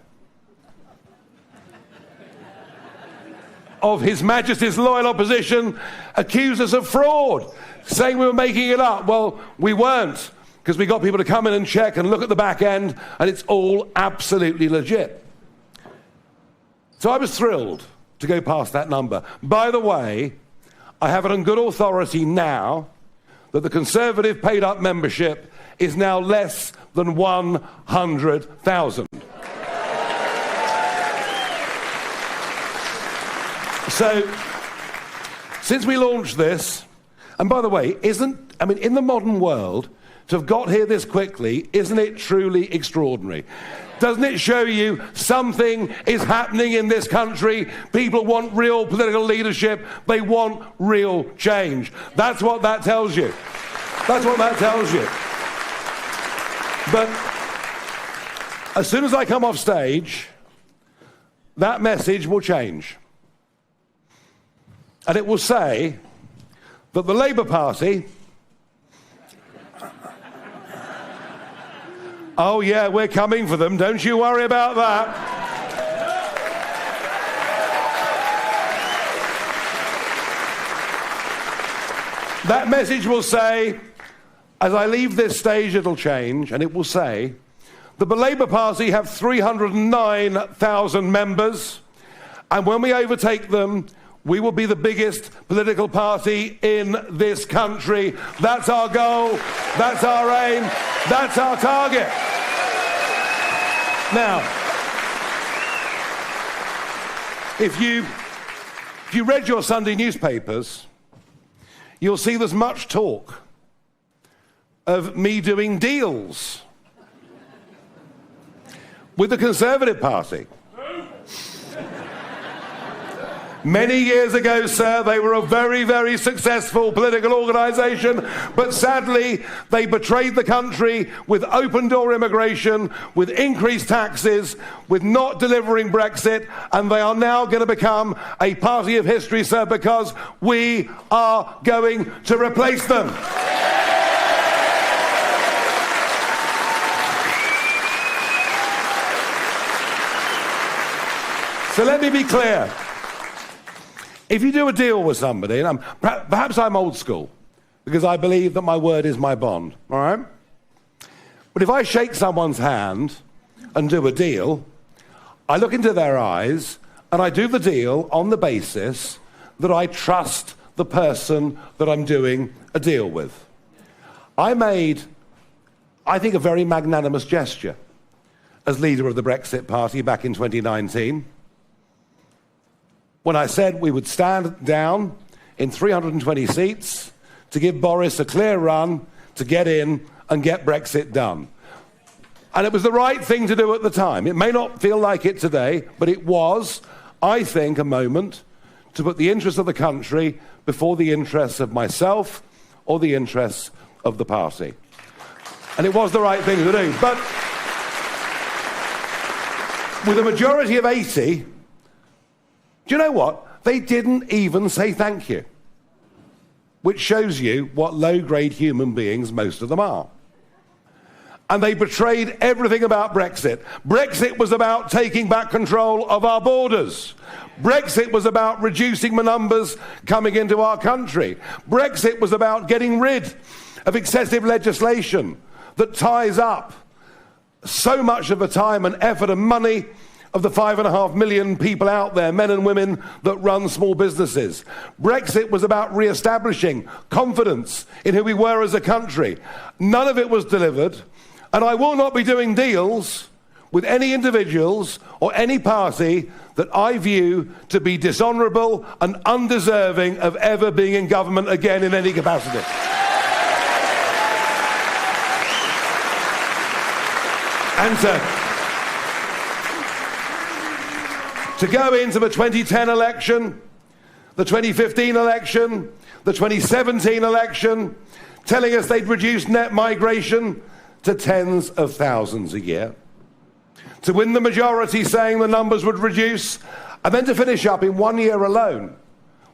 of His Majesty's loyal opposition accuse us of fraud, saying we were making it up. Well, we weren't, because we got people to come in and check and look at the back end, and it's all absolutely legit. So I was thrilled to go past that number. By the way, I have it on good authority now that the Conservative paid-up membership is now less than 100,000. So, since we launched this, and by the way, in the modern world, to have got here this quickly, isn't it truly extraordinary? Doesn't it show you something is happening in this country? People want real political leadership. They want real change. That's what that tells you. That's what that tells you. But as soon as I come off stage, that message will change. And it will say that the Labour Party... Oh yeah, we're coming for them, don't you worry about that. That message will say, as I leave this stage it'll change, and it will say that the Labour Party have 309,000 members, and when we overtake them, we will be the biggest political party in this country. That's our goal, that's our aim, that's our target. Now, if you read your Sunday newspapers, you'll see there's much talk of me doing deals with the Conservative Party. Many years ago, sir, they were a very, very successful political organisation, but sadly, they betrayed the country with open-door immigration, with increased taxes, with not delivering Brexit, and they are now going to become a party of history, sir, because we are going to replace them. So let me be clear. If you do a deal with somebody, and perhaps I'm old school, because I believe that my word is my bond, all right? But if I shake someone's hand and do a deal, I look into their eyes and I do the deal on the basis that I trust the person that I'm doing a deal with. I made, I think, a very magnanimous gesture as leader of the Brexit Party back in 2019. When I said we would stand down in 320 seats to give Boris a clear run to get in and get Brexit done. And it was the right thing to do at the time. It may not feel like it today, but it was, I think, a moment to put the interests of the country before the interests of myself or the interests of the party. And it was the right thing to do. But with a majority of 80, do you know what? They didn't even say thank you, which shows you what low-grade human beings most of them are. And they betrayed everything about Brexit. Brexit was about taking back control of our borders. Brexit was about reducing the numbers coming into our country. Brexit was about getting rid of excessive legislation that ties up so much of the time and effort and money of the 5.5 million people out there, men and women, that run small businesses. Brexit was about re-establishing confidence in who we were as a country. None of it was delivered, and I will not be doing deals with any individuals or any party that I view to be dishonourable and undeserving of ever being in government again in any capacity. And to go into the 2010 election, the 2015 election, the 2017 election, telling us they'd reduce net migration to tens of thousands a year. To win the majority saying the numbers would reduce, and then to finish up in 1 year alone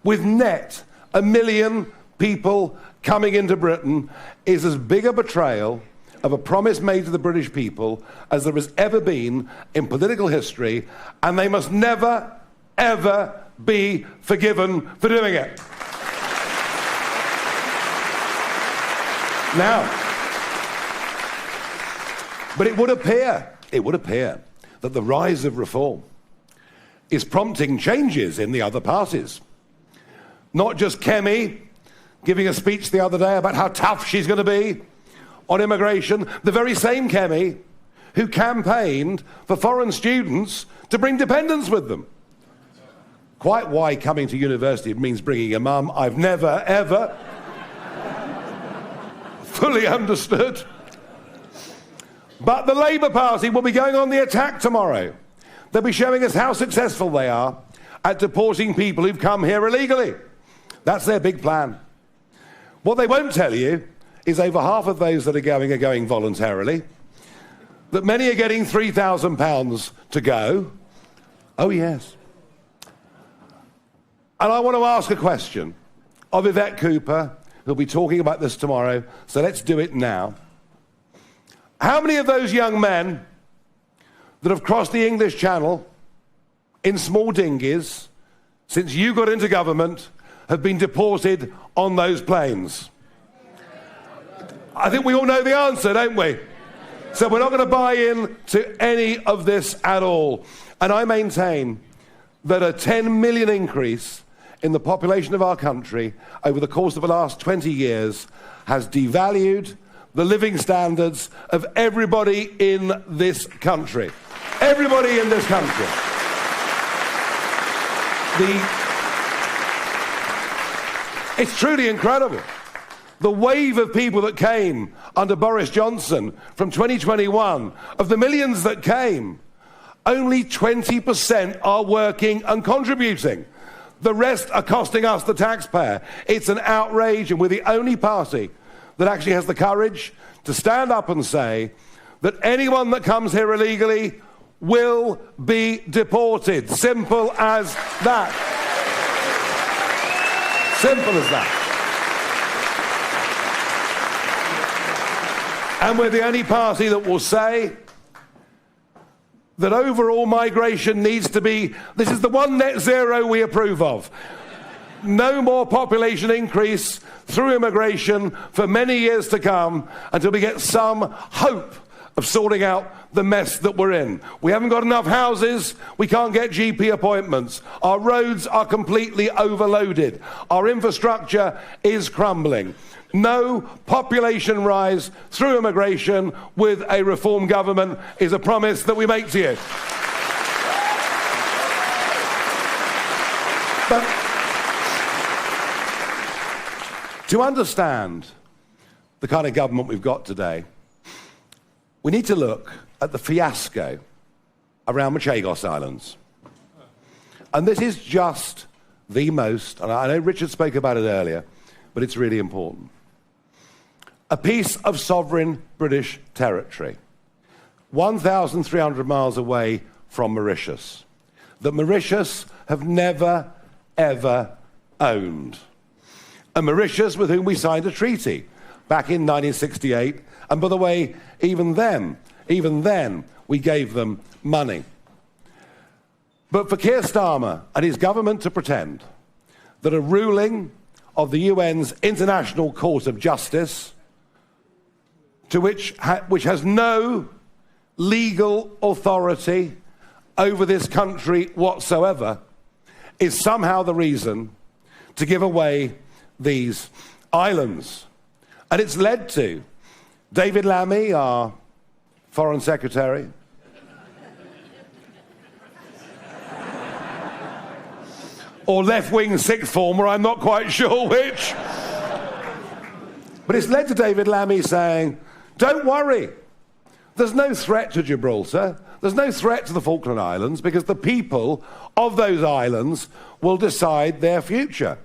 with net 1 million people coming into Britain is as big a betrayal of a promise made to the British people as there has ever been in political history, and they must never, ever be forgiven for doing it. Now, but it would appear that the rise of reform is prompting changes in the other parties. Not just Kemi giving a speech the other day about how tough she's going to be on immigration, the very same Kemi who campaigned for foreign students to bring dependents with them. Quite why coming to university means bringing a mum, I've never, ever fully understood. But the Labour Party will be going on the attack tomorrow. They'll be showing us how successful they are at deporting people who've come here illegally. That's their big plan. What they won't tell you is over half of those that are going voluntarily, that many are getting £3,000 to go. Oh, yes. And I want to ask a question of Yvette Cooper, who'll be talking about this tomorrow, so let's do it now. How many of those young men that have crossed the English Channel in small dinghies since you got into government have been deported on those planes? I think we all know the answer, don't we? So we're not going to buy in to any of this at all. And I maintain that a 10 million increase in the population of our country over the course of the last 20 years has devalued the living standards of everybody in this country. Everybody in this country. It's truly incredible. The wave of people that came under Boris Johnson from 2021, of the millions that came, only 20% are working and contributing. The rest are costing us, the taxpayer. It's an outrage, and we're the only party that actually has the courage to stand up and say that anyone that comes here illegally will be deported. Simple as that. Simple as that. And we're the only party that will say that overall migration needs to be, this is the one net zero we approve of. No more population increase through immigration for many years to come until we get some hope of sorting out the mess that we're in. We haven't got enough houses, we can't get GP appointments, our roads are completely overloaded, our infrastructure is crumbling. No population rise through immigration with a reform government is a promise that we make to you. But to understand the kind of government we've got today, we need to look at the fiasco around the Chagos Islands. And this is just the most, and I know Richard spoke about it earlier, but it's really important. A piece of sovereign British territory, 1,300 miles away from Mauritius, that Mauritius have never, ever owned. And Mauritius, with whom we signed a treaty back in 1968, and by the way, even then, we gave them money. But for Keir Starmer and his government to pretend that a ruling of the UN's International Court of Justice, which has no legal authority over this country whatsoever, is somehow the reason to give away these islands. And it's led to David Lammy, our Foreign Secretary, or left-wing sixth former, I'm not quite sure which. But it's led to David Lammy saying, don't worry, there's no threat to Gibraltar, there's no threat to the Falkland Islands, because the people of those islands will decide their future.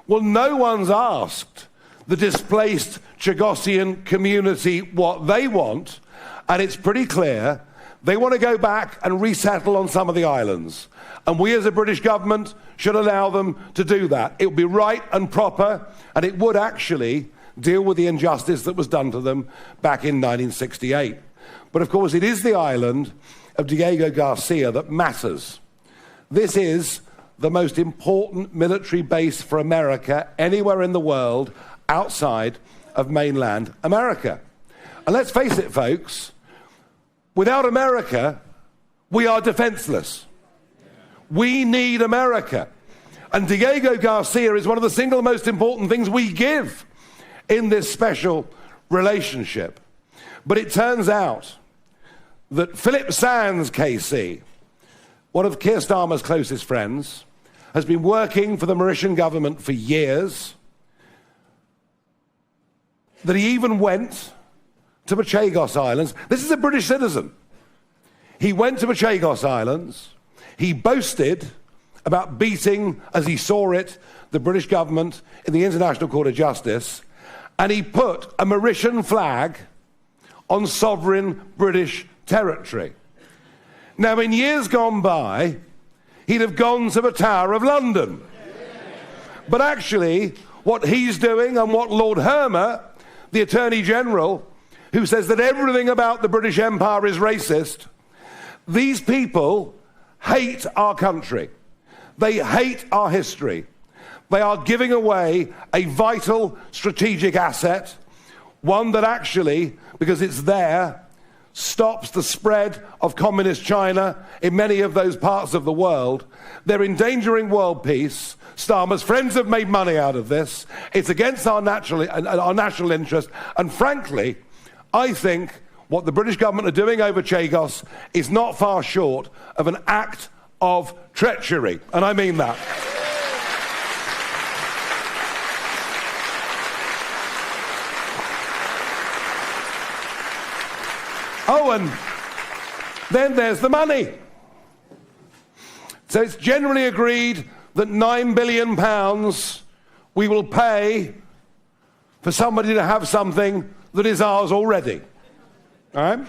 Well, no one's asked the displaced Chagossian community what they want, and it's pretty clear they want to go back and resettle on some of the islands. And we as a British government should allow them to do that. It would be right and proper, and it would actually deal with the injustice that was done to them back in 1968. But of course, it is the island of Diego Garcia that matters. This is the most important military base for America anywhere in the world outside of mainland America. And let's face it, folks, without America, we are defenseless. We need America. And Diego Garcia is one of the single most important things we give in this special relationship. But it turns out that Philip Sands, KC, one of Keir Starmer's closest friends, has been working for the Mauritian government for years, that he even went to the Chagos Islands. This is a British citizen. He went to the Chagos Islands. He boasted about beating, as he saw it, the British government in the International Court of Justice, and he put a Mauritian flag on sovereign British territory. Now, in years gone by, he'd have gone to the Tower of London. But actually, what he's doing, and what Lord Hermer, the Attorney General, who says that everything about the British Empire is racist, these people hate our country. They hate our history. They are giving away a vital strategic asset, one that actually, because it's there, stops the spread of communist China in many of those parts of the world. They're endangering world peace. Starmer's friends have made money out of this. It's against our national interest. And frankly, I think what the British government are doing over Chagos is not far short of an act of treachery. And I mean that. Oh, and then there's the money. So it's generally agreed that £9 billion we will pay for somebody to have something that is ours already. All right?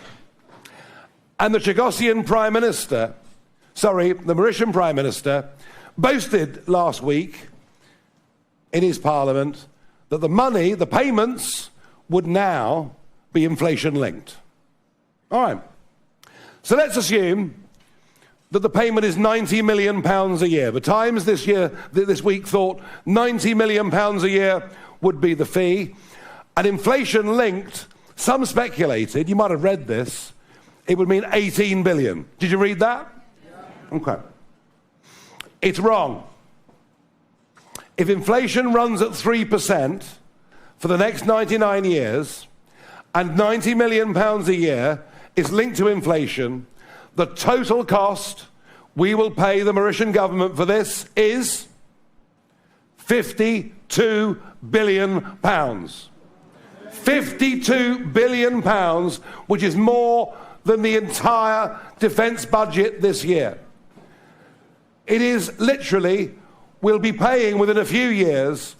And the Chagosian Prime Minister, the Mauritian Prime Minister, boasted last week in his parliament that the money, the payments, would now be inflation-linked. All right. So let's assume that the payment is £90 million a year. The Times this week thought £90 million a year would be the fee. And inflation-linked, some speculated, you might have read this, it would mean 18 billion. Did you read that? Yeah. Okay. It's wrong. If inflation runs at 3% for the next 99 years, and £90 million a year is linked to inflation, the total cost we will pay the Mauritian government for this is £52 billion. £52 billion, which is more than the entire defence budget this year. It is literally, we'll be paying within a few years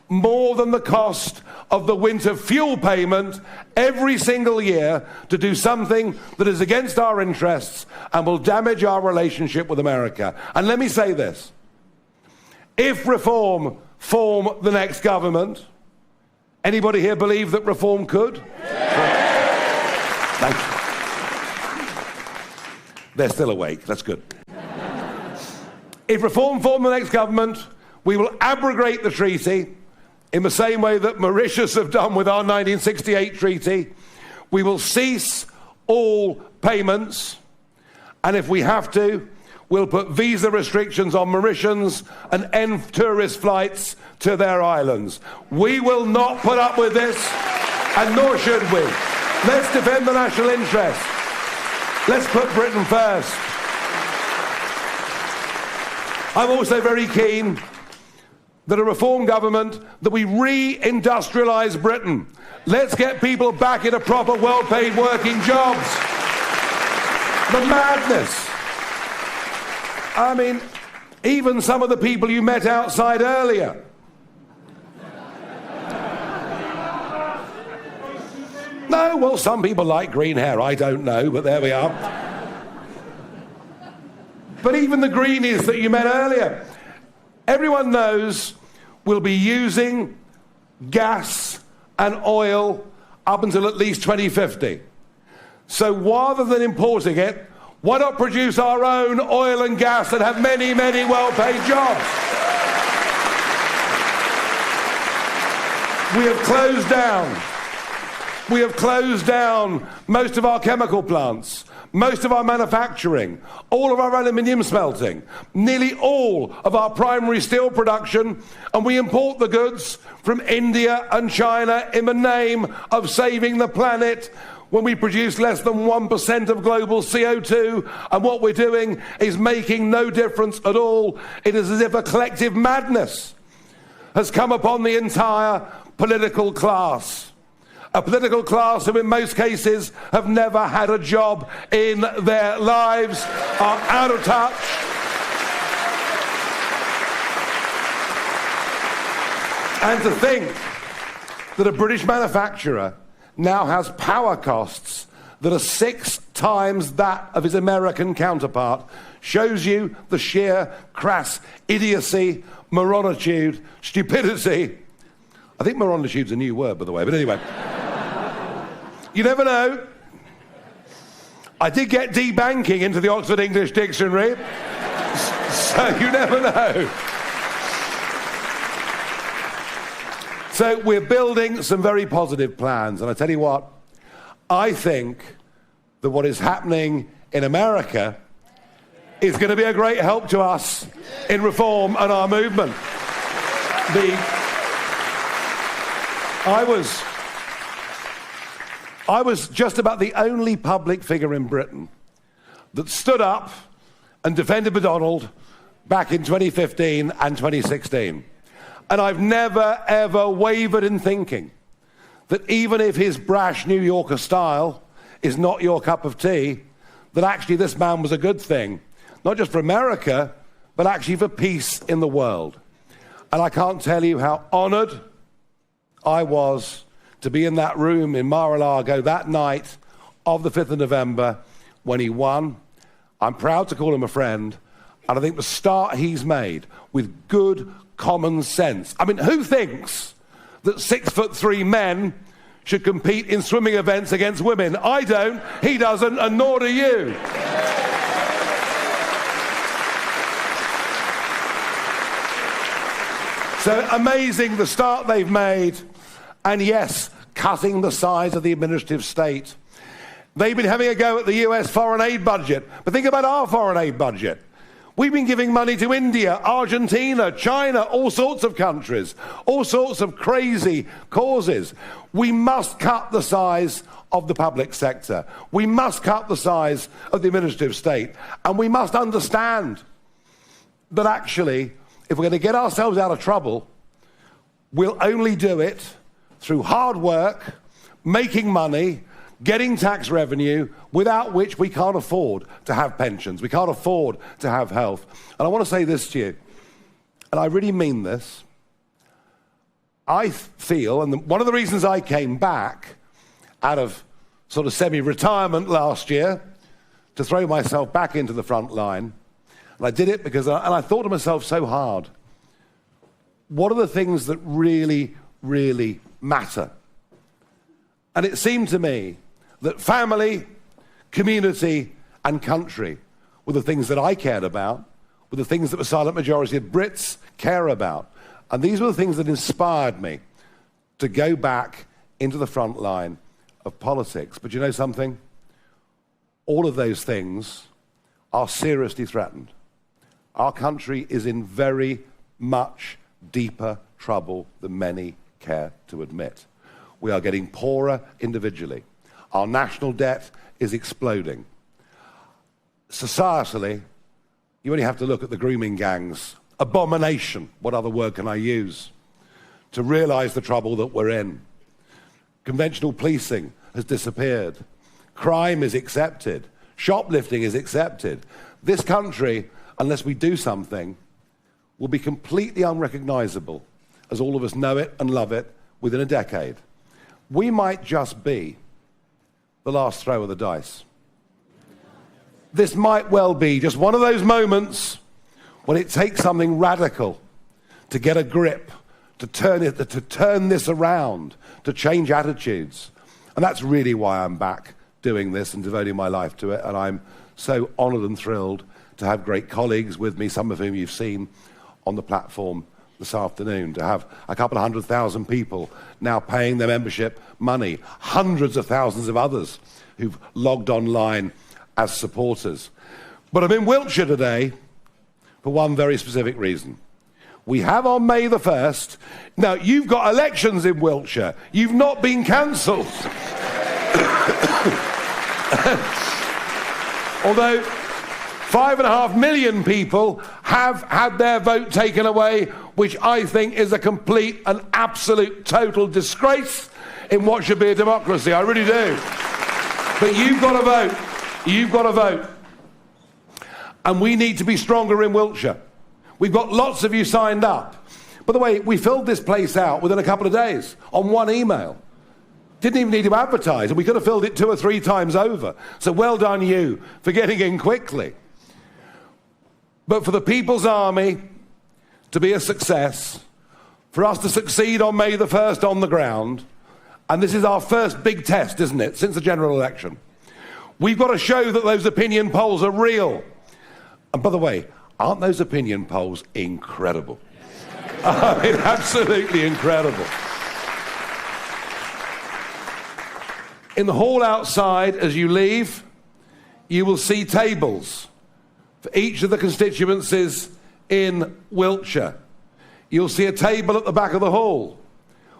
more than the cost of the winter fuel payment every single year to do something that is against our interests and will damage our relationship with America. And let me say this. If Reform form the next government, anybody here believe that Reform could? Thank you. They're still awake. That's good. If Reform form the next government, we will abrogate the treaty in the same way that Mauritius have done with our 1968 treaty. We will cease all payments, and if we have to, we'll put visa restrictions on Mauritians and end tourist flights to their islands. We will not put up with this, and nor should we. Let's defend the national interest. Let's put Britain first. I'm also very keen that a Reform government, that we re-industrialise Britain. Let's get people back into proper, well-paid working jobs. The madness. I mean, even some of the people you met outside earlier. No, well, some people like green hair, I don't know, but there we are. But even the greenies that you met earlier, everyone knows we'll be using gas and oil up until at least 2050. So rather than importing it, why not produce our own oil and gas and have many, many well-paid jobs? We have closed down most of our chemical plants, most of our manufacturing, all of our aluminium smelting, nearly all of our primary steel production, and we import the goods from India and China in the name of saving the planet when we produce less than 1% of global CO2, and what we're doing is making no difference at all. It is as if a collective madness has come upon the entire political class. A political class who in most cases have never had a job in their lives, are out of touch. And to think that a British manufacturer now has power costs that are 6 times that of his American counterpart shows you the sheer crass idiocy, moronitude, stupidity. I think moronitude's a new word, by the way, but anyway. You never know. I did get debanking into the Oxford English Dictionary, so you never know. So we're building some very positive plans, and I tell you what, I think that what is happening in America is going to be a great help to us in reform and our movement. I was just about the only public figure in Britain that stood up and defended McDonald back in 2015 and 2016. And I've never, ever wavered in thinking that even if his brash New Yorker style is not your cup of tea, that actually this man was a good thing, not just for America, but actually for peace in the world. And I can't tell you how honoured I was to be in that room in Mar-a-Lago that night of the 5th of November when he won. I'm proud to call him a friend, and I think the start he's made with good common sense. I mean, who thinks that 6'3" men should compete in swimming events against women? I don't, he doesn't, and nor do you. So amazing the start they've made, and yes, cutting the size of the administrative state. They've been having a go at the US foreign aid budget, but think about our foreign aid budget. We've been giving money to India, Argentina, China, all sorts of countries, all sorts of crazy causes. We must cut the size of the public sector. We must cut the size of the administrative state. And we must understand that actually, if we're going to get ourselves out of trouble, we'll only do it through hard work, making money, getting tax revenue, without which we can't afford to have pensions. We can't afford to have health. And I want to say this to you, and I really mean this. I feel, and one of the reasons I came back out of sort of semi-retirement last year to throw myself back into the front line, and I did it because I thought to myself so hard, what are the things that really, really matter? And it seemed to me that family, community, and country were the things that I cared about, were the things that the silent majority of Brits care about. And these were the things that inspired me to go back into the front line of politics. But you know something? All of those things are seriously threatened. Our country is in very much deeper trouble than many care to admit. We are getting poorer individually. Our national debt is exploding. Societally, you only have to look at the grooming gangs. Abomination, what other word can I use, to realise the trouble that we're in. Conventional policing has disappeared. Crime is accepted. Shoplifting is accepted. This country, unless we do something, will be completely unrecognisable as all of us know it and love it within a decade. We might just be the last throw of the dice. This might well be just one of those moments when it takes something radical to get a grip, to turn this around, to change attitudes. And that's really why I'm back doing this and devoting my life to it. And I'm so honoured and thrilled to have great colleagues with me, some of whom you've seen on the platform this afternoon, to have a couple of 100,000 people now paying their membership money, hundreds of thousands of others who've logged online as supporters. But I'm in Wiltshire today for one very specific reason. We have on May the 1st, now you've got elections in Wiltshire, you've not been cancelled. Although 5.5 million people have had their vote taken away, which I think is a complete and absolute total disgrace. in what should be a democracy. I really do. But you've got to vote. You've got to vote. And we need to be stronger in Wiltshire. We've got lots of you signed up. By the way, we filled this place out within a couple of days on one email. Didn't even need to advertise, and we could have filled it 2 or 3 times over. So well done you for getting in quickly. But for the People's Army to be a success, for us to succeed on May the 1st on the ground, and this is our first big test, isn't it, since the general election, we've got to show that those opinion polls are real. And by the way, aren't those opinion polls incredible? I mean, absolutely incredible. In the hall outside, as you leave, you will see tables for each of the constituencies in Wiltshire. You'll see a table at the back of the hall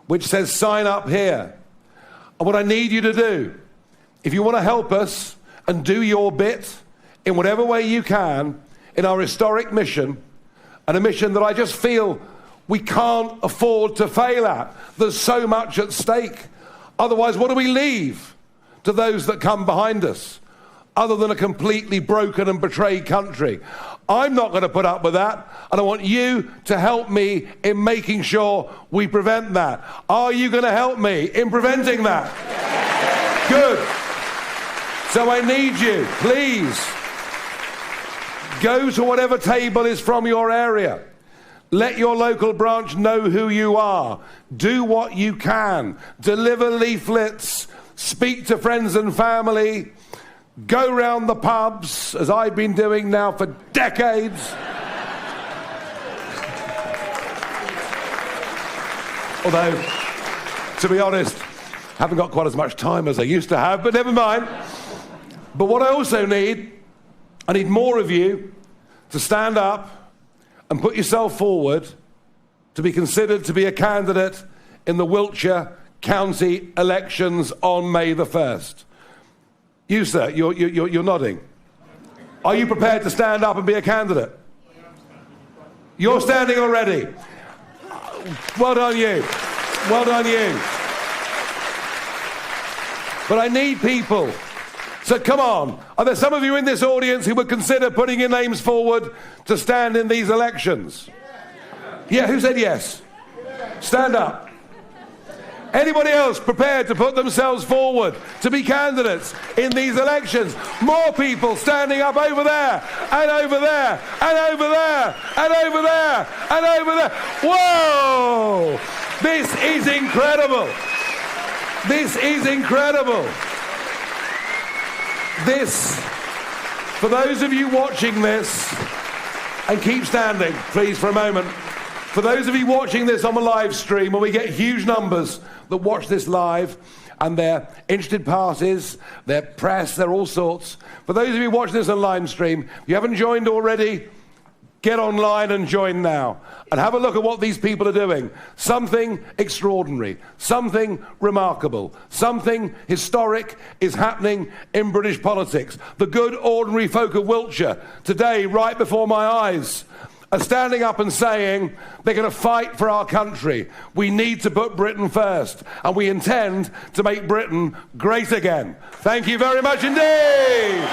which says sign up here. And what I need you to do, if you want to help us and do your bit in whatever way you can in our historic mission, and a mission that I just feel we can't afford to fail at. There's so much at stake. Otherwise, what do we leave to those that come behind us other than a completely broken and betrayed country? I'm not going to put up with that, and I want you to help me in making sure we prevent that. Are you going to help me in preventing that? Good. So I need you, please, go to whatever table is from your area. Let your local branch know who you are. Do what you can. Deliver leaflets. Speak to friends and family. Go round the pubs, as I've been doing now for decades. Although, to be honest, I haven't got quite as much time as I used to have, but never mind. But what I also need, I need more of you to stand up and put yourself forward to be considered to be a candidate in the Wiltshire county elections on May the 1st. You, sir, you're nodding. Are you prepared to stand up and be a candidate? You're standing already. Well done you. Well done you. But I need people. So come on, are there some of you in this audience who would consider putting your names forward to stand in these elections? Yeah, who said yes? Stand up. Anybody else prepared to put themselves forward to be candidates in these elections? More people standing up over there, and over there, and over there, and over there, and over there. Whoa! This is incredible. This is incredible. This, for those of you watching this, and keep standing, please, for a moment. For those of you watching this on the live stream, where we get huge numbers that watch this live, and they're interested parties, they're press, they're all sorts. For those of you watching this on live stream, if you haven't joined already, get online and join now. And have a look at what these people are doing. Something extraordinary, something remarkable, something historic is happening in British politics. The good, ordinary folk of Wiltshire, today, right before my eyes, are standing up and saying they're going to fight for our country. We need to put Britain first, and we intend to make Britain great again. Thank you very much indeed.